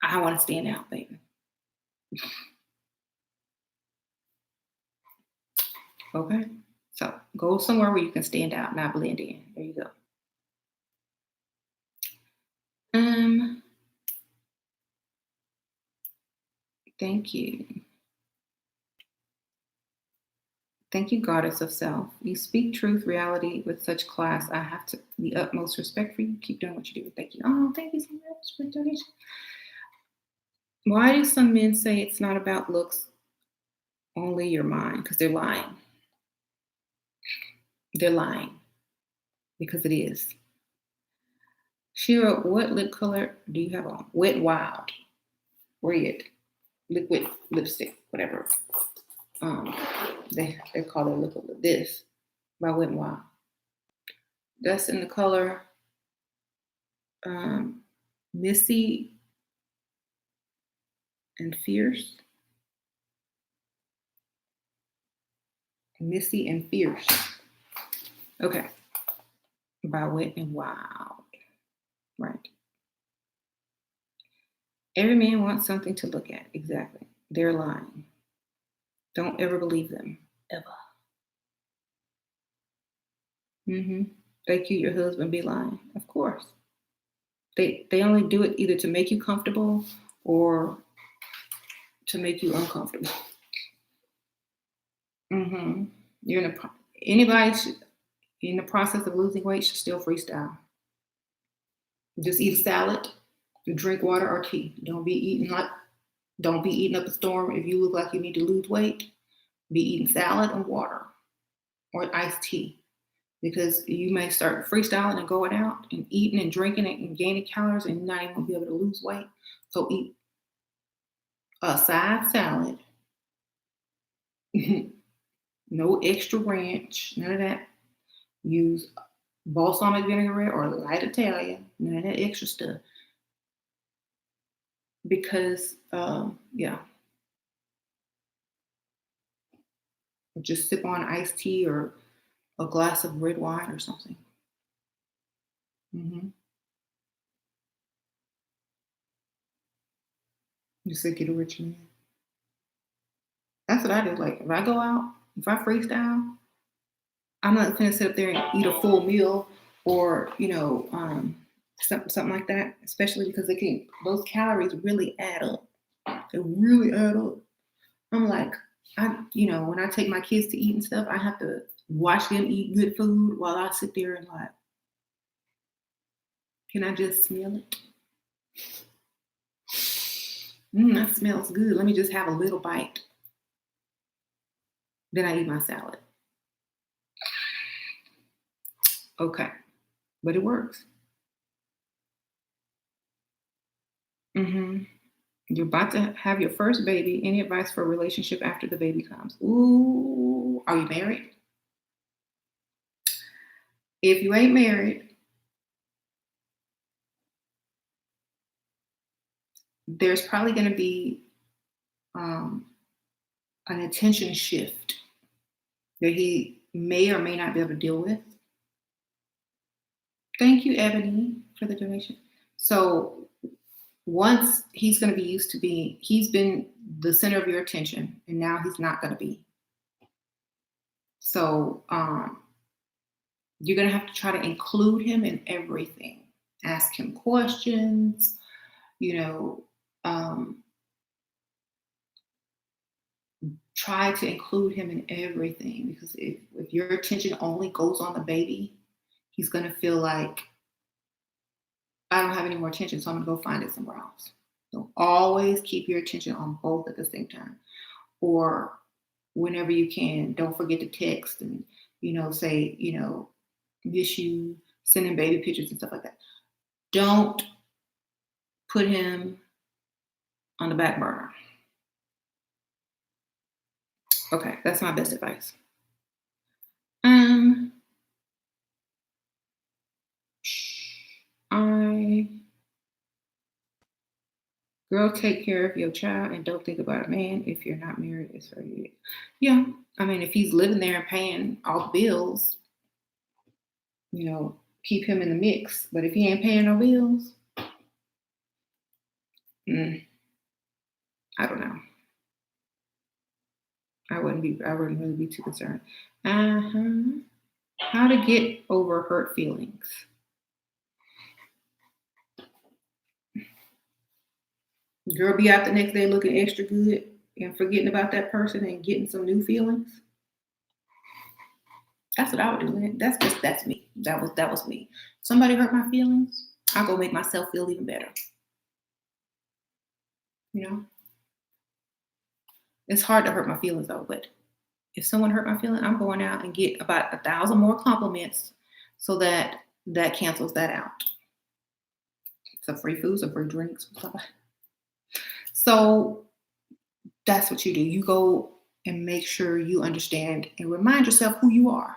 I want to stand out, baby. Okay, so go somewhere where you can stand out, not blend in. There you go. Thank you. Thank you, goddess of self. You speak truth, reality with such class. I have the utmost respect for you. Keep doing what you do. Thank you. Oh, thank you so much for the donation. Why do some men say it's not about looks, only your mind? Because they're lying. They're lying. Because it is. Shira, what lip color do you have on? Wet n Wild. Red. Liquid lipstick. Whatever. They call it liquid this by Wet n Wild. That's in the color Missy and Fierce. Missy and Fierce. Okay. By Wet n Wild. Right. Every man wants something to look at. Exactly. They're lying. Don't ever believe them. Ever. They cute your husband be lying. Of course. They only do it either to make you comfortable or to make you uncomfortable. Anybody in the process of losing weight should still freestyle. Just eat a salad, drink water or tea. Don't be eating up a storm if you look like you need to lose weight. Be eating salad and water or iced tea. Because you may start freestyling and going out and eating and drinking and gaining calories and you're not even gonna be able to lose weight. So eat a side salad, no extra ranch, none of that. Use balsamic vinaigrette or light Italian, none of that extra stuff. Because, just sip on iced tea or a glass of red wine or something. Just to get a rich man. That's what I do. Like if I go out, if I freestyle, I'm not gonna sit up there and eat a full meal or something like that. Especially because those calories really add up. They really add up. I'm like, when I take my kids to eat and stuff, I have to watch them eat good food while I sit there and like, can I just smell it? That smells good. Let me just have a little bite. Then I eat my salad. Okay, but it works. hmm You're about to have your first baby. Any advice for a relationship after the baby comes? Ooh, are you married? If you ain't married, there's probably going to be um, an attention shift that he may or may not be able to deal with. Thank you, Ebony, for the donation. So once he's going to be used to being, he's been the center of your attention, and now he's not going to be. So you're going to have to try to include him in everything. Ask him questions, you know, um, try to include him in everything, because if your attention only goes on the baby, he's going to feel like, I don't have any more attention, so I'm going to go find it somewhere else. So always keep your attention on both at the same time. Or whenever you can, don't forget to text and, say, miss you, sending baby pictures and stuff like that. Don't put him on the back burner. Okay, that's my best advice. Um, I Girl, take care of your child and don't think about a man if you're not married. It's for you. Yeah, I mean, if he's living there and paying all the bills, keep him in the mix. But if he ain't paying no bills, mm, I don't know. I wouldn't really be too concerned. Uh-huh. How to get over hurt feelings. Girl, be out the next day looking extra good and forgetting about that person and getting some new feelings. That's what I would do. That's me. That was me. Somebody hurt my feelings, I'll go make myself feel even better. You know, it's hard to hurt my feelings though. But if someone hurt my feeling, I'm going out and get about 1,000 more compliments, so that cancels that out. Some free food, some free drinks, stuff. So that's what you do. You go and make sure you understand and remind yourself who you are.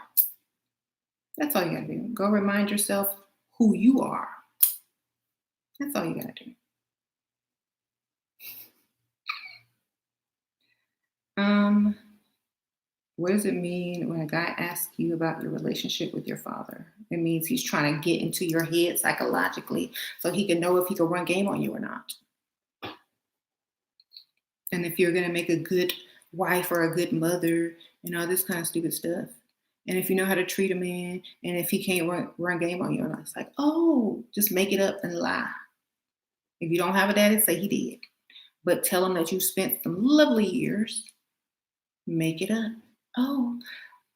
That's all you gotta do. Go remind yourself who you are. That's all you gotta do. What does it mean when a guy asks you about your relationship with your father? It means he's trying to get into your head psychologically so he can know if he can run game on you or not. And if you're going to make a good wife or a good mother and all this kind of stupid stuff. And if you know how to treat a man, and if he can't run game on you or not, it's like, oh, just make it up and lie. If you don't have a daddy, say he did. But tell him that you spent some lovely years. Make it up. Oh,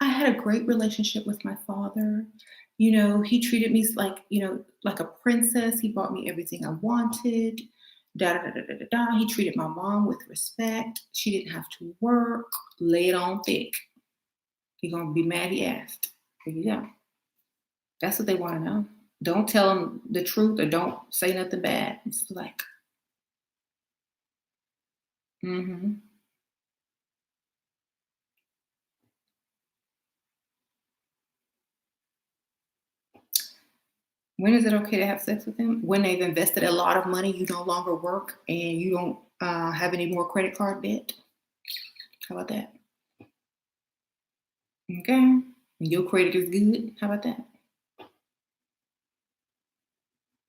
I had a great relationship with my father. He treated me like a princess. He bought me everything I wanted. Da da da da da da. He treated my mom with respect. She didn't have to work. Lay it on thick. You're gonna be mad he asked. There you go. That's what they want to know. Don't tell them the truth, or don't say nothing bad. It's like, mm-hmm. When is it okay to have sex with them? When they've invested a lot of money, you no longer work, and you don't have any more credit card debt. How about that? Okay. Your credit is good. How about that?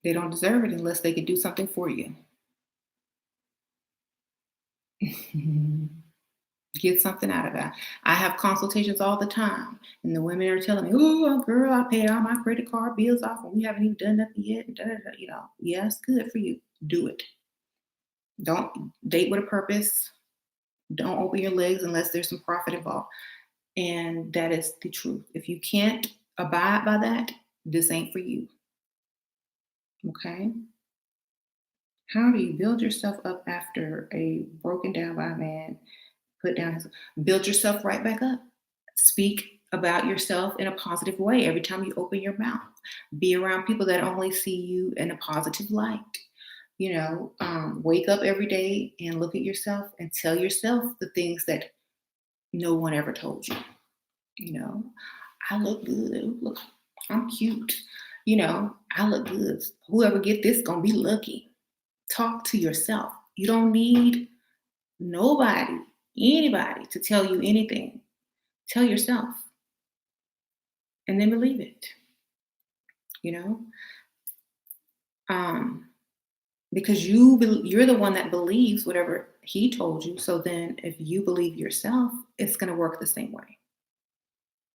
They don't deserve it unless they can do something for you. Get something out of that. I have consultations all the time, and the women are telling me, "Oh, girl, I paid all my credit card bills off, and we haven't even done nothing yet." Da, da, da. Yeah, it's good for you. Do it. Don't date with a purpose. Don't open your legs unless there's some profit involved. And that is the truth. If you can't abide by that, this ain't for you. Okay? How do you build yourself up after a broken down by a man? Put down his, build yourself right back up. Speak about yourself in a positive way every time you open your mouth. Be around people that only see you in a positive light. Wake up every day and look at yourself and tell yourself the things that no one ever told you. You know, I look good. Look, I'm cute. I look good. Whoever get this gonna be lucky. Talk to yourself. You don't need nobody, anybody to tell you anything. Tell yourself and then believe it, you know? Um, because you're the one that believes whatever he told you. So then if you believe yourself, it's going to work the same way.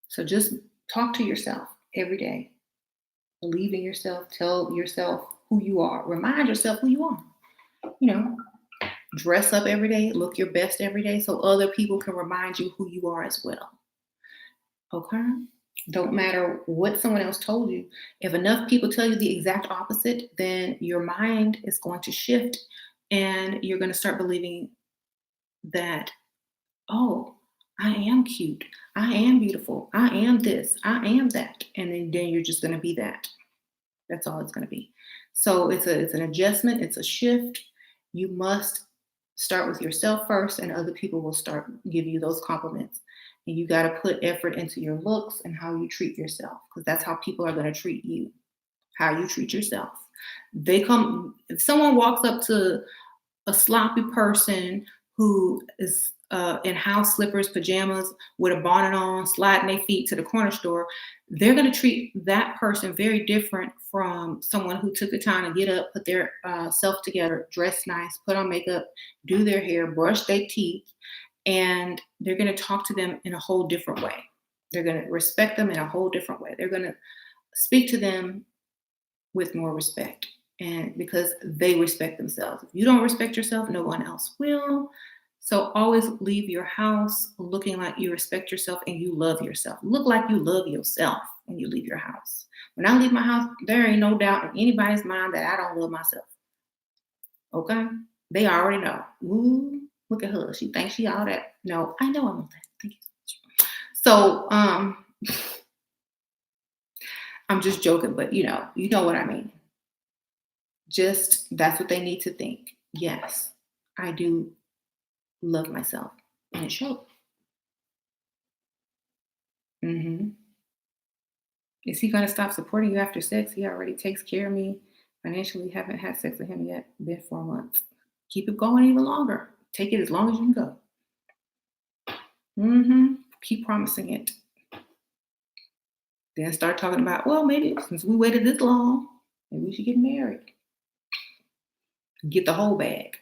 So just talk to yourself every day. Believe in yourself. Tell yourself who you are. Remind yourself who you are. You know, dress up every day. Look your best every day so other people can remind you who you are as well. Okay? Don't matter what someone else told you. If enough people tell you the exact opposite, then your mind is going to shift and you're going to start believing that, oh, I am cute. I am beautiful. I am this. I am that. And then you're just going to be that. That's all it's going to be. So it's an adjustment. It's a shift. You must start with yourself first, and other people will start giving you those compliments. And you got to put effort into your looks and how you treat yourself, because that's how people are going to treat you. How you treat yourself. If someone walks up to a sloppy person who is in house slippers, pajamas, with a bonnet on, sliding their feet to the corner store, they're going to treat that person very different from someone who took the time to get up, put their self together, dress nice, put on makeup, do their hair, brush their teeth, and they're going to talk to them in a whole different way. They're going to respect them in a whole different way. They're going to speak to them with more respect, and because they respect themselves. If you don't respect yourself, no one else will. So always leave your house looking like you respect yourself and you love yourself. Look like you love yourself when you leave your house. When I leave my house, there ain't no doubt in anybody's mind that I don't love myself. Okay? They already know. Ooh, look at her. She thinks she all that. No, I know I'm all that. Thank you so much. So I'm just joking, but you know what I mean. Just that's what they need to think. Yes, I do love myself, and it shows. hmm Is he gonna stop supporting you after sex? He already takes care of me financially. Haven't had sex with him yet. Been 4 months. Keep it going even longer. Take it as long as you can go. Keep promising it. Then start talking about, well, maybe since we waited this long, maybe we should get married. Get the whole bag.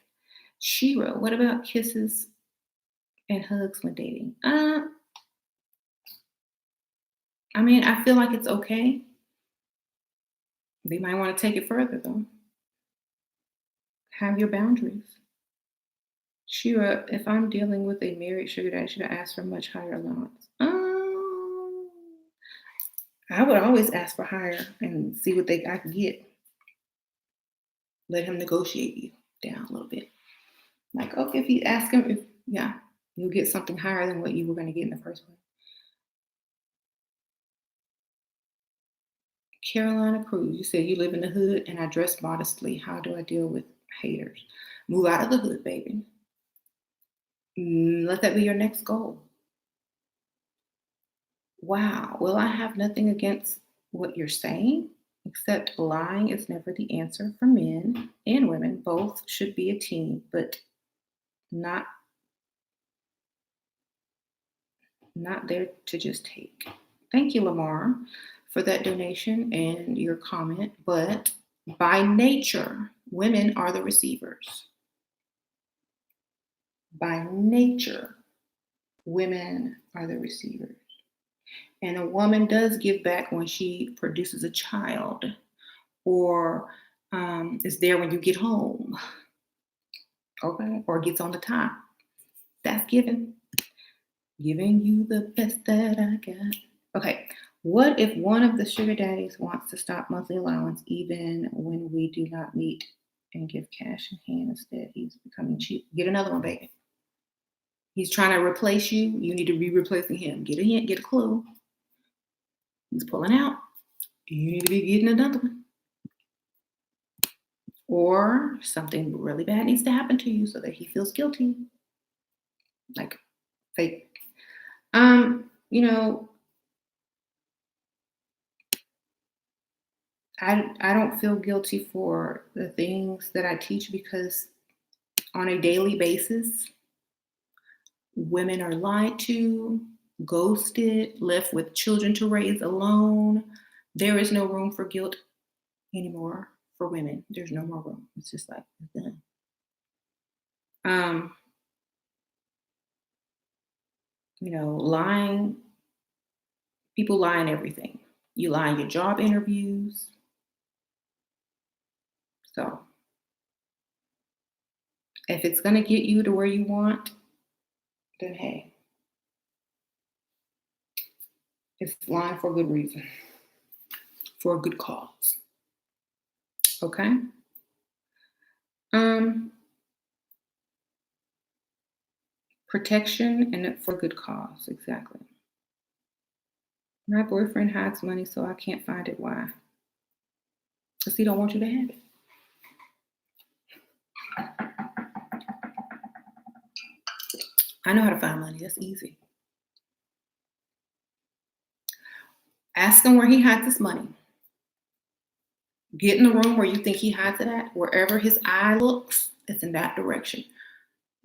Shira, what about kisses and hugs when dating? I mean, I feel like it's okay. They might want to take it further though. Have your boundaries. Shira, if I'm dealing with a married sugar daddy, should I ask for much higher allowance? I would always ask for higher and see what I can get. Let him negotiate you down a little bit. Like, okay, if you ask him, you'll get something higher than what you were going to get in the first place. Carolina Cruz, you said you live in the hood and I dress modestly. How do I deal with haters? Move out of the hood, baby. Let that be your next goal. Wow. Well, I have nothing against what you're saying, except lying is never the answer for men and women. Both should be a team, but not there to just take. Thank you, Lamar, for that donation and your comment. But by nature, women are the receivers. By nature, women are the receivers. And a woman does give back when she produces a child or is there when you get home, okay, or gets on the time. That's giving you the best that I got. Okay, what if one of the sugar daddies wants to stop monthly allowance even when we do not meet and give cash in hand instead. He's becoming cheap. Get another one, baby. He's trying to replace you. You need to be replacing him. Get a hint, get a clue. He's pulling out. You need to be getting another one. Or something really bad needs to happen to you so that he feels guilty. Like fake. You know, I don't feel guilty for the things that I teach because on a daily basis, women are lied to, ghosted, left with children to raise alone. There is no room for guilt anymore for women. There's no more room. It's just like it's done. Lying, people lie in everything. You lie in your job interviews. So if it's going to get you to where you want, then hey, it's lying for a good reason, for a good cause. Okay? Protection and for good cause, exactly. My boyfriend hides money, so I can't find it. Why? Because he don't want you to have it. I know how to find money. That's easy. Ask him where he hides his money. Get in the room where you think he hides it at. Wherever his eye looks, it's in that direction.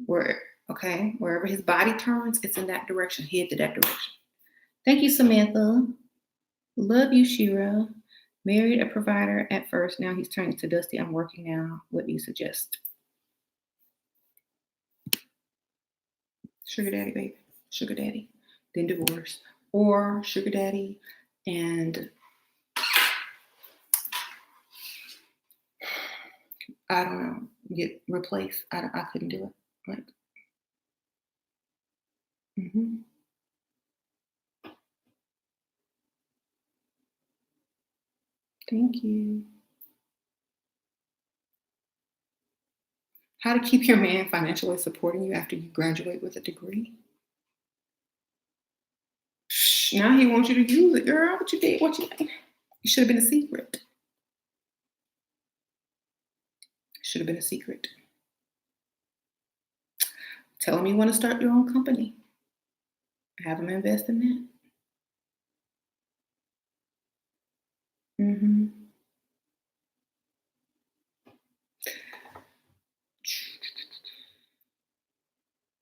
Wherever his body turns, it's in that direction. Head to that direction. Thank you, Samantha. Love you, Shira. Married a provider at first. Now he's turning to Dusty. I'm working now. What do you suggest? Sugar daddy, baby. Sugar daddy. Then divorce. Or sugar daddy and I don't know, get replaced. I couldn't do it. Like, Thank you. How to keep your man financially supporting you after you graduate with a degree? Now he wants you to use it, girl. What you did? It should have been a secret. Should have been a secret. Tell him you want to start your own company. Have him invest in that.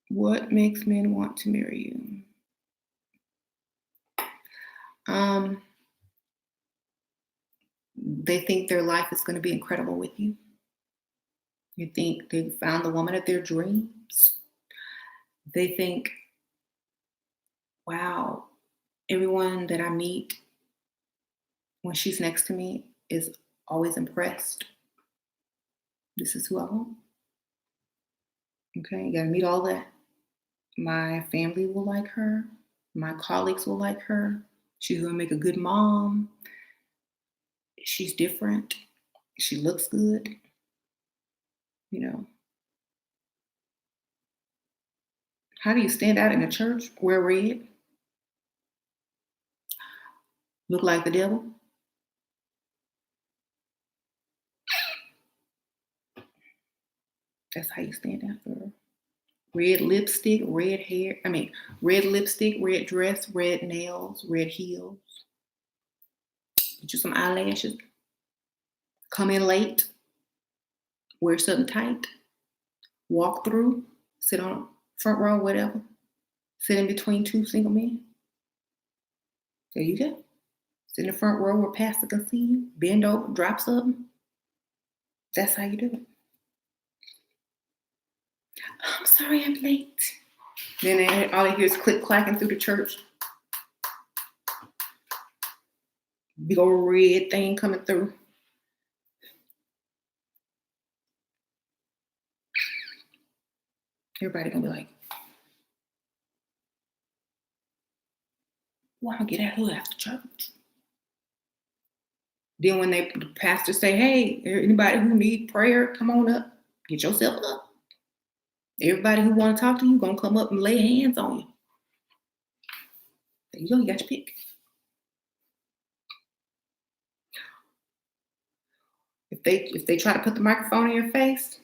What makes men want to marry you? They think their life is going to be incredible with you. You think they found the woman of their dreams. They think, wow, everyone that I meet when she's next to me is always impressed. This is who I want. Okay, you gotta meet all that. My family will like her. My colleagues will like her. She's gonna make a good mom. She's different. She looks good. How do you stand out in a church? Wear red? Look like the devil? That's how you stand out, girl. Red lipstick, red hair. Red lipstick, red dress, red nails, red heels. Get you some eyelashes. Come in late. Wear something tight. Walk through. Sit on front row, whatever. Sit in between two single men. There you go. Sit in the front row where pastor can see you. Bend over, drop something. That's how you do it. I'm sorry I'm late. Then all they hear is click clacking through the church. Big old red thing coming through. Everybody gonna be like, well, I'm gonna get that hood after church. Then when the pastor say, hey, anybody who need prayer, come on up. Get yourself up. Everybody who want to talk to you gonna come up and lay hands on you. There you go, you got your pick. If they try to put the microphone in your face,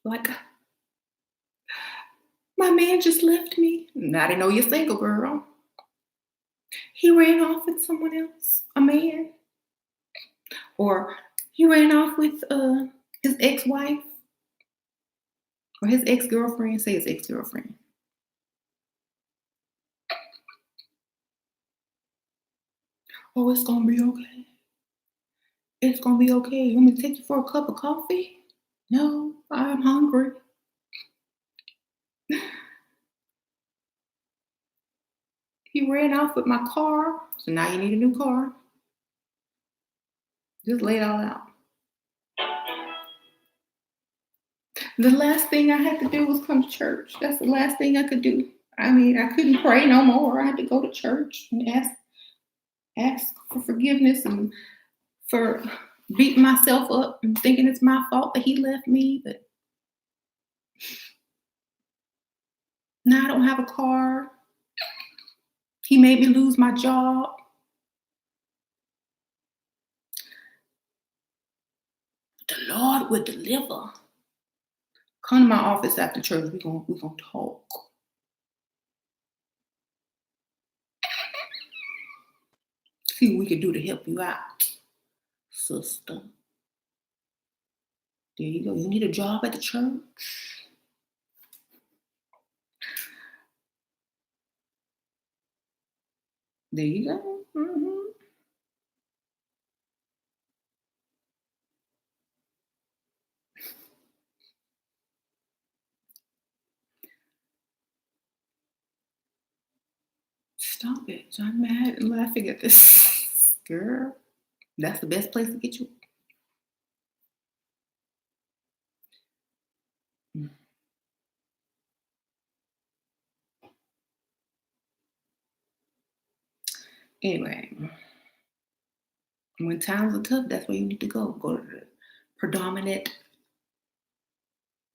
like, my man just left me. Now they know you're single, girl. He ran off with someone else, a man. Or he ran off with his ex-wife or his ex-girlfriend. Say his ex-girlfriend. Oh, it's gonna be okay. It's gonna be okay. You want me to take you for a cup of coffee? No, I'm hungry. He ran off with my car, so now you need a new car. Just lay it all out. The last thing I had to do was come to church. That's the last thing I could do. I mean, I couldn't pray no more. I had to go to church and ask for forgiveness and for beating myself up and thinking it's my fault that he left me. But now I don't have a car. He made me lose my job. The Lord will deliver. Come to my office after church. We're gonna talk. See what we can do to help you out, sister. There you go. You need a job at the church. There you go. Stop it. I'm mad and laughing at this. Girl, that's the best place to get you. Anyway, when times are tough, that's where you need to go. Go to the predominant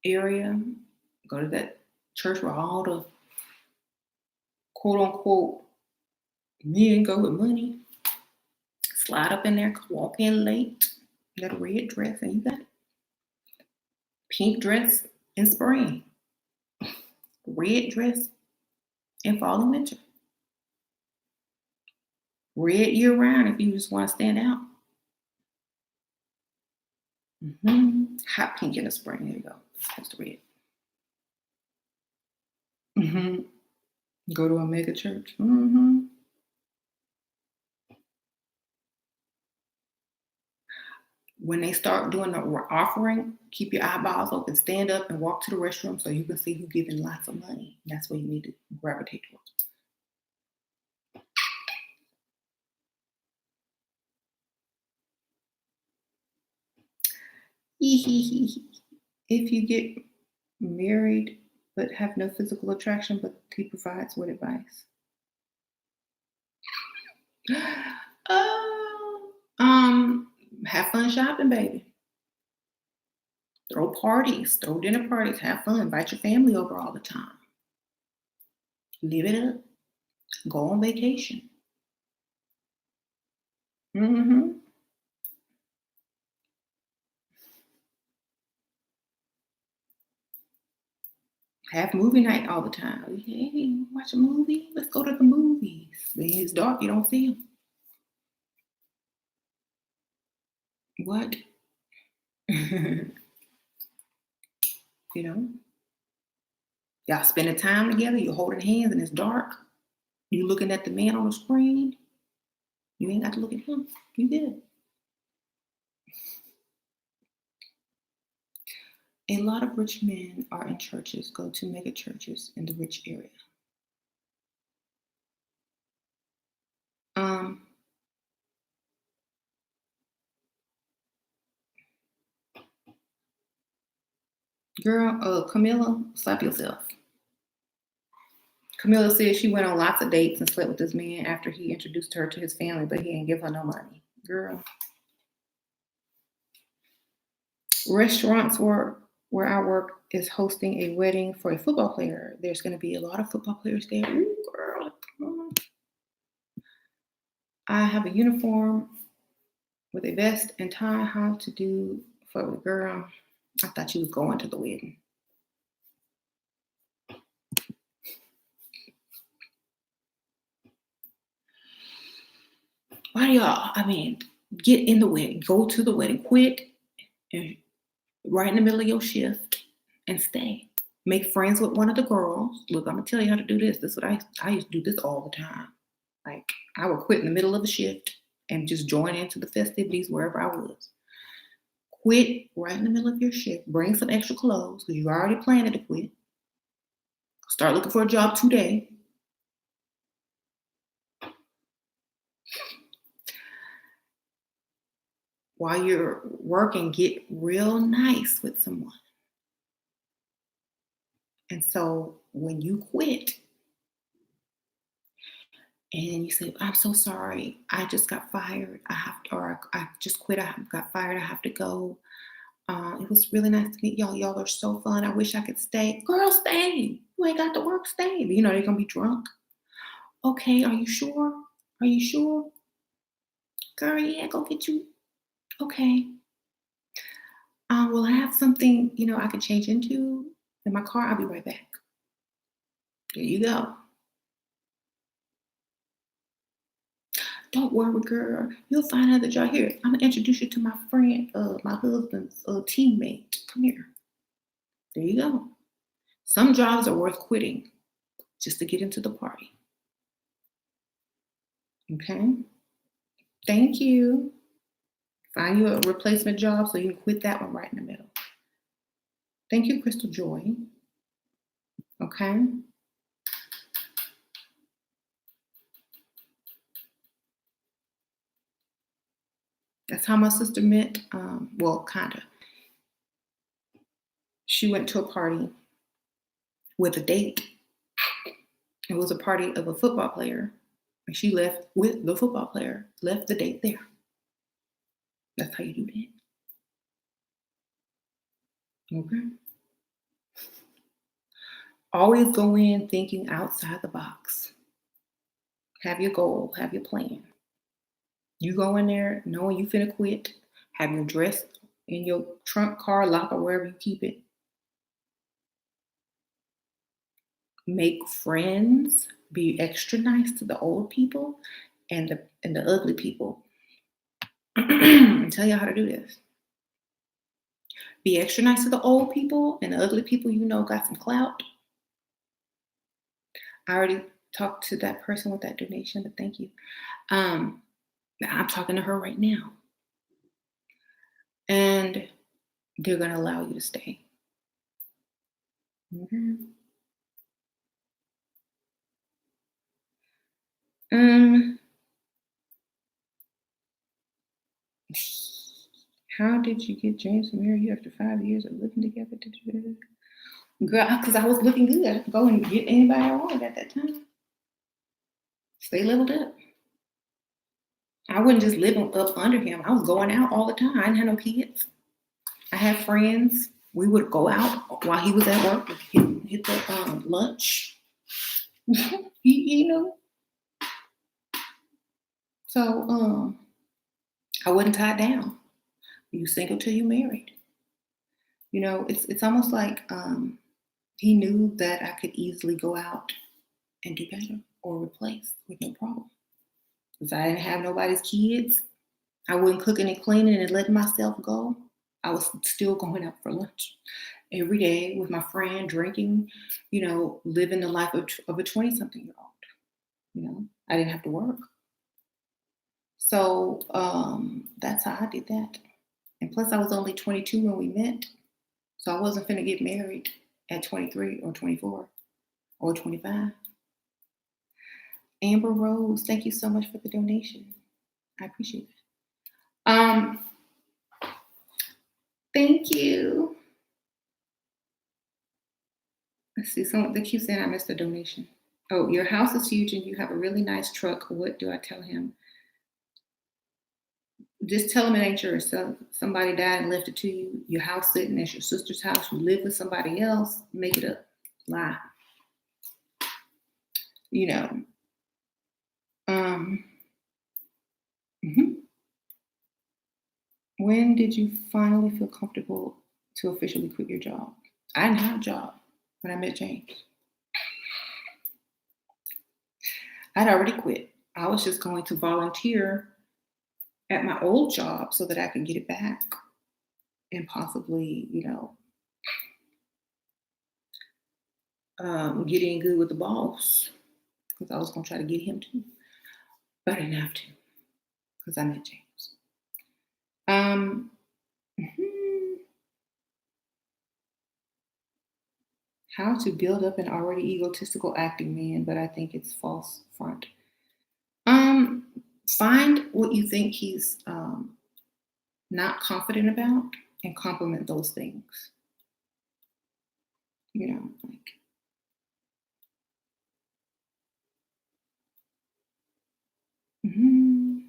area. Go to that church where all the quote unquote men go with money. Slide up in there, walk in late. You got a red dress and you got a pink dress in spring, red dress in fall and winter, red year round if you just want to stand out. Hot pink in the spring. There you go. That's the red. Go to a mega church. When they start doing the offering, keep your eyeballs open, stand up and walk to the restroom so you can see who's giving lots of money. That's what you need to gravitate towards. If you get married but have no physical attraction, but he provides what advice? Have fun shopping, baby. Throw parties, throw dinner parties, have fun, invite your family over all the time. Live it up. Go on vacation. Have movie night all the time. Hey, watch a movie? Let's go to the movies. When it's dark, you don't see them. What? You know? Y'all spending time together, you're holding hands and it's dark. You looking at the man on the screen. You ain't got to look at him. You good. A lot of rich men are in churches, go to mega churches in the rich area. Girl, Camilla, slap yourself. Camilla said she went on lots of dates and slept with this man after he introduced her to his family, but he didn't give her no money. Girl. Restaurants where I work is hosting a wedding for a football player. There's going to be a lot of football players there. Ooh, girl. I have a uniform with a vest and tie. How to do for the girl? I thought you was going to the wedding. Why do y'all? I mean, get in the wedding, go to the wedding, quit, and right in the middle of your shift, and stay. Make friends with one of the girls. Look, I'm gonna tell you how to do this. This is what I used to do this all the time. Like I would quit in the middle of a shift and just join into the festivities wherever I was. Quit right in the middle of your shift. Bring some extra clothes because you already planned to quit. Start looking for a job today. While you're working, get real nice with someone. And so when you quit and you say, I'm so sorry, I just got fired. I just quit. I got fired. I have to go. It was really nice to meet y'all. Y'all are so fun. I wish I could stay. Girl, stay. You ain't got to work, stay. You know, they're going to be drunk. Okay, are you sure? Are you sure? Girl, yeah, go get you. Okay. Will I have something, I can change into in my car? I'll be right back. There you go. Don't worry, girl. You'll find another job here. I'm gonna introduce you to my friend, my husband's teammate. Come here. There you go. Some jobs are worth quitting just to get into the party. Okay. Thank you. Find you a replacement job so you can quit that one right in the middle. Thank you, Crystal Joy. Okay. That's how my sister met. Well, kind of. She went to a party with a date. It was a party of a football player. And she left with the football player, left the date there. That's how you do that. Okay. Always go in thinking outside the box. Have your goal, have your plan. You go in there knowing you finna quit, have your dress in your trunk, car, locker, wherever you keep it. Make friends, be extra nice to the old people and the ugly people. I'll tell you how to do this. Be extra nice to the old people and the ugly people got some clout. I already talked to that person with that donation, but thank you. I'm talking to her right now. And they're going to allow you to stay. Mm-hmm. How did you get James to marry you after 5 years of living together? Girl, because I was looking good. I could go and get anybody I wanted at that time. Stay leveled up. I wasn't just living up under him. I was going out all the time. I didn't have no kids. I had friends. We would go out while he was at work, hit the lunch. So I wasn't tied down. You single till you married. It's almost like he knew that I could easily go out and do better or replace with no problem. If I didn't have nobody's kids, I wasn't cooking and cleaning and letting myself go. I was still going out for lunch every day with my friend, drinking, living the life of a 20-something-year-old. I didn't have to work. So that's how I did that. And plus, I was only 22 when we met. So I wasn't finna get married at 23 or 24 or 25. Amber Rose, thank you so much for the donation. I appreciate it. Thank you. Let's see, they keep saying I missed a donation. Oh, your house is huge and you have a really nice truck. What do I tell him? Just tell him it ain't yours. Somebody died and left it to you. Your house sitting as your sister's house. You live with somebody else. Make it up. Lie. You know. Um, mhm. When did you finally feel comfortable to officially quit your job? I didn't have a job when I met James. I'd already quit. I was just going to volunteer at my old job so that I could get it back and possibly, get in good with the boss because I was going to try to get him to, but I didn't have to because I met James. Um, mhm. How to build up an already egotistical acting man, but I think it's false front. Um, Find what you think he's not confident about and compliment those things. Like, mhm.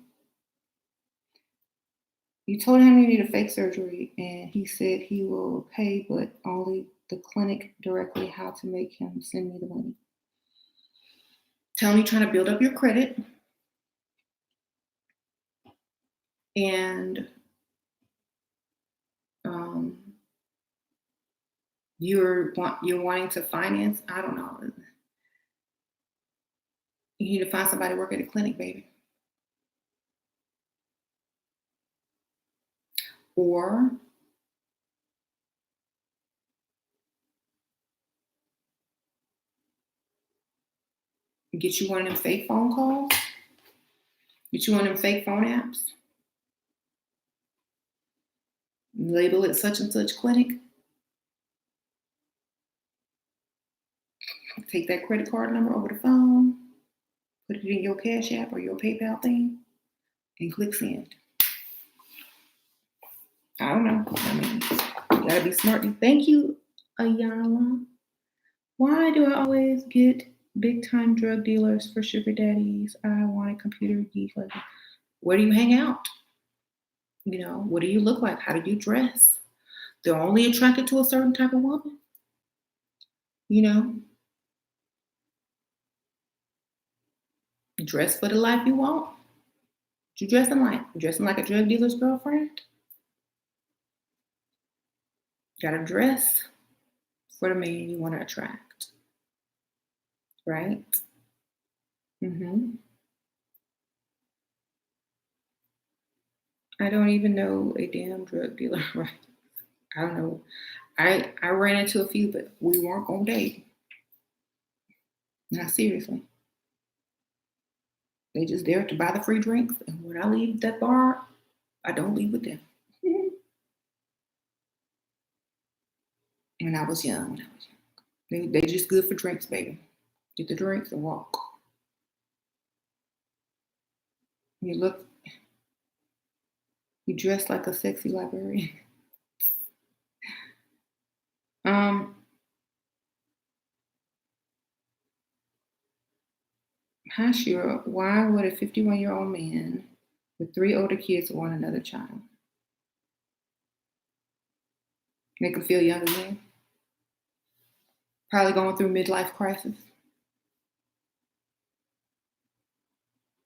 You told him you need a fake surgery, and he said he will pay, but only the clinic directly. How to make him send me the money? Tell him you're trying to build up your credit, and um, you're wanting to finance. I don't know. You need to find somebody to work at a clinic, baby, or get you one of them fake phone calls. Get you one of them fake phone apps. Label it such and such clinic. Take that credit card number over the phone. Put it in your Cash App or your PayPal thing, and click send. I don't know. I mean, you gotta be smart. Thank you, Ayala. Why do I always get big time drug dealers for sugar daddies? I want a computer geek like that. Where do you hang out? What do you look like? How do you dress? They're only attracted to a certain type of woman. You know, dress for the life you want. What you dressing like? You dressing like a drug dealer's girlfriend? You gotta dress for the man you want to attract, right? hmm I don't even know a damn drug dealer, right? I don't know. I ran into a few, but we weren't on date. Not seriously. They just there to buy the free drinks, and when I leave that bar, I don't leave with them. When I was young, they just good for drinks, baby. Get the drinks and walk. You look, you dress like a sexy librarian. Um, Hi Shira, why would a 51-year-old man with three older kids want another child? Make him feel young again. Probably going through midlife crisis.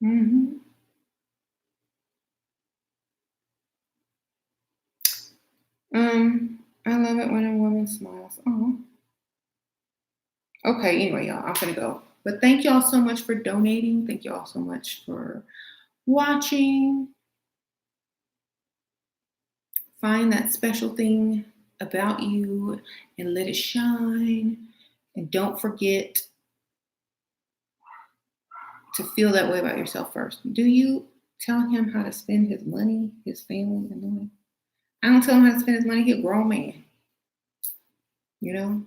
hmm I love it when a woman smiles. Oh, okay. Anyway, y'all, I'm gonna go. But thank y'all so much for donating. Thank y'all so much for watching. Find that special thing about you and let it shine. And don't forget to feel that way about yourself first. Do you tell him how to spend his money, his family, and money? I don't tell him how to spend his money. He's a grown man. You know,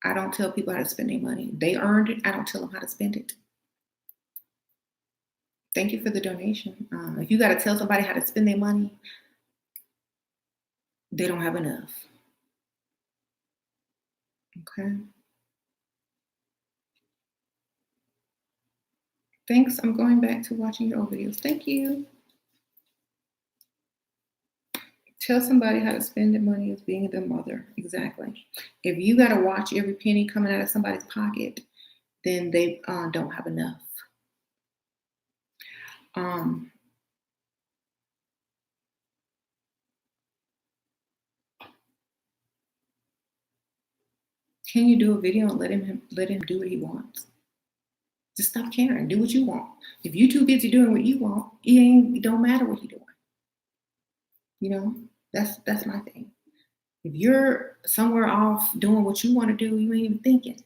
I don't tell people how to spend their money. They earned it. I don't tell them how to spend it. Thank you for the donation. If you got to tell somebody how to spend their money, they don't have enough. Okay. Thanks. I'm going back to watching your old videos. Thank you. Tell somebody how to spend their money as being their mother. Exactly. If you got to watch every penny coming out of somebody's pocket, then they don't have enough. Um, can you do a video and let him do what he wants? Just stop caring. Do what you want. If you're too busy doing what you want, it don't matter what you're doing. You know, that's my thing. If you're somewhere off doing what you want to do, you ain't even thinking.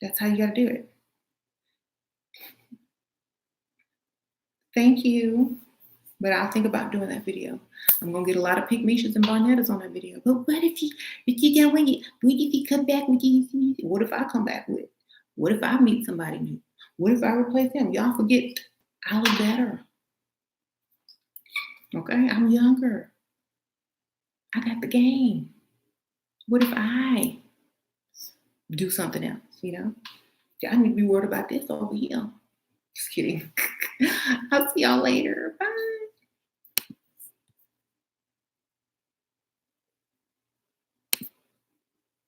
That's how you got to do it. Thank you. But I'll think about doing that video. I'm gonna get a lot of pink Mishas and Barnettas on that video. But what if you don't when if you come back with you? What if I come back with? What if I meet somebody new? What if I replace them? Y'all forget I look better. Okay, I'm younger. I got the game. What if I do something else? I need to be worried about this over here. Just kidding. I'll see y'all later. Bye.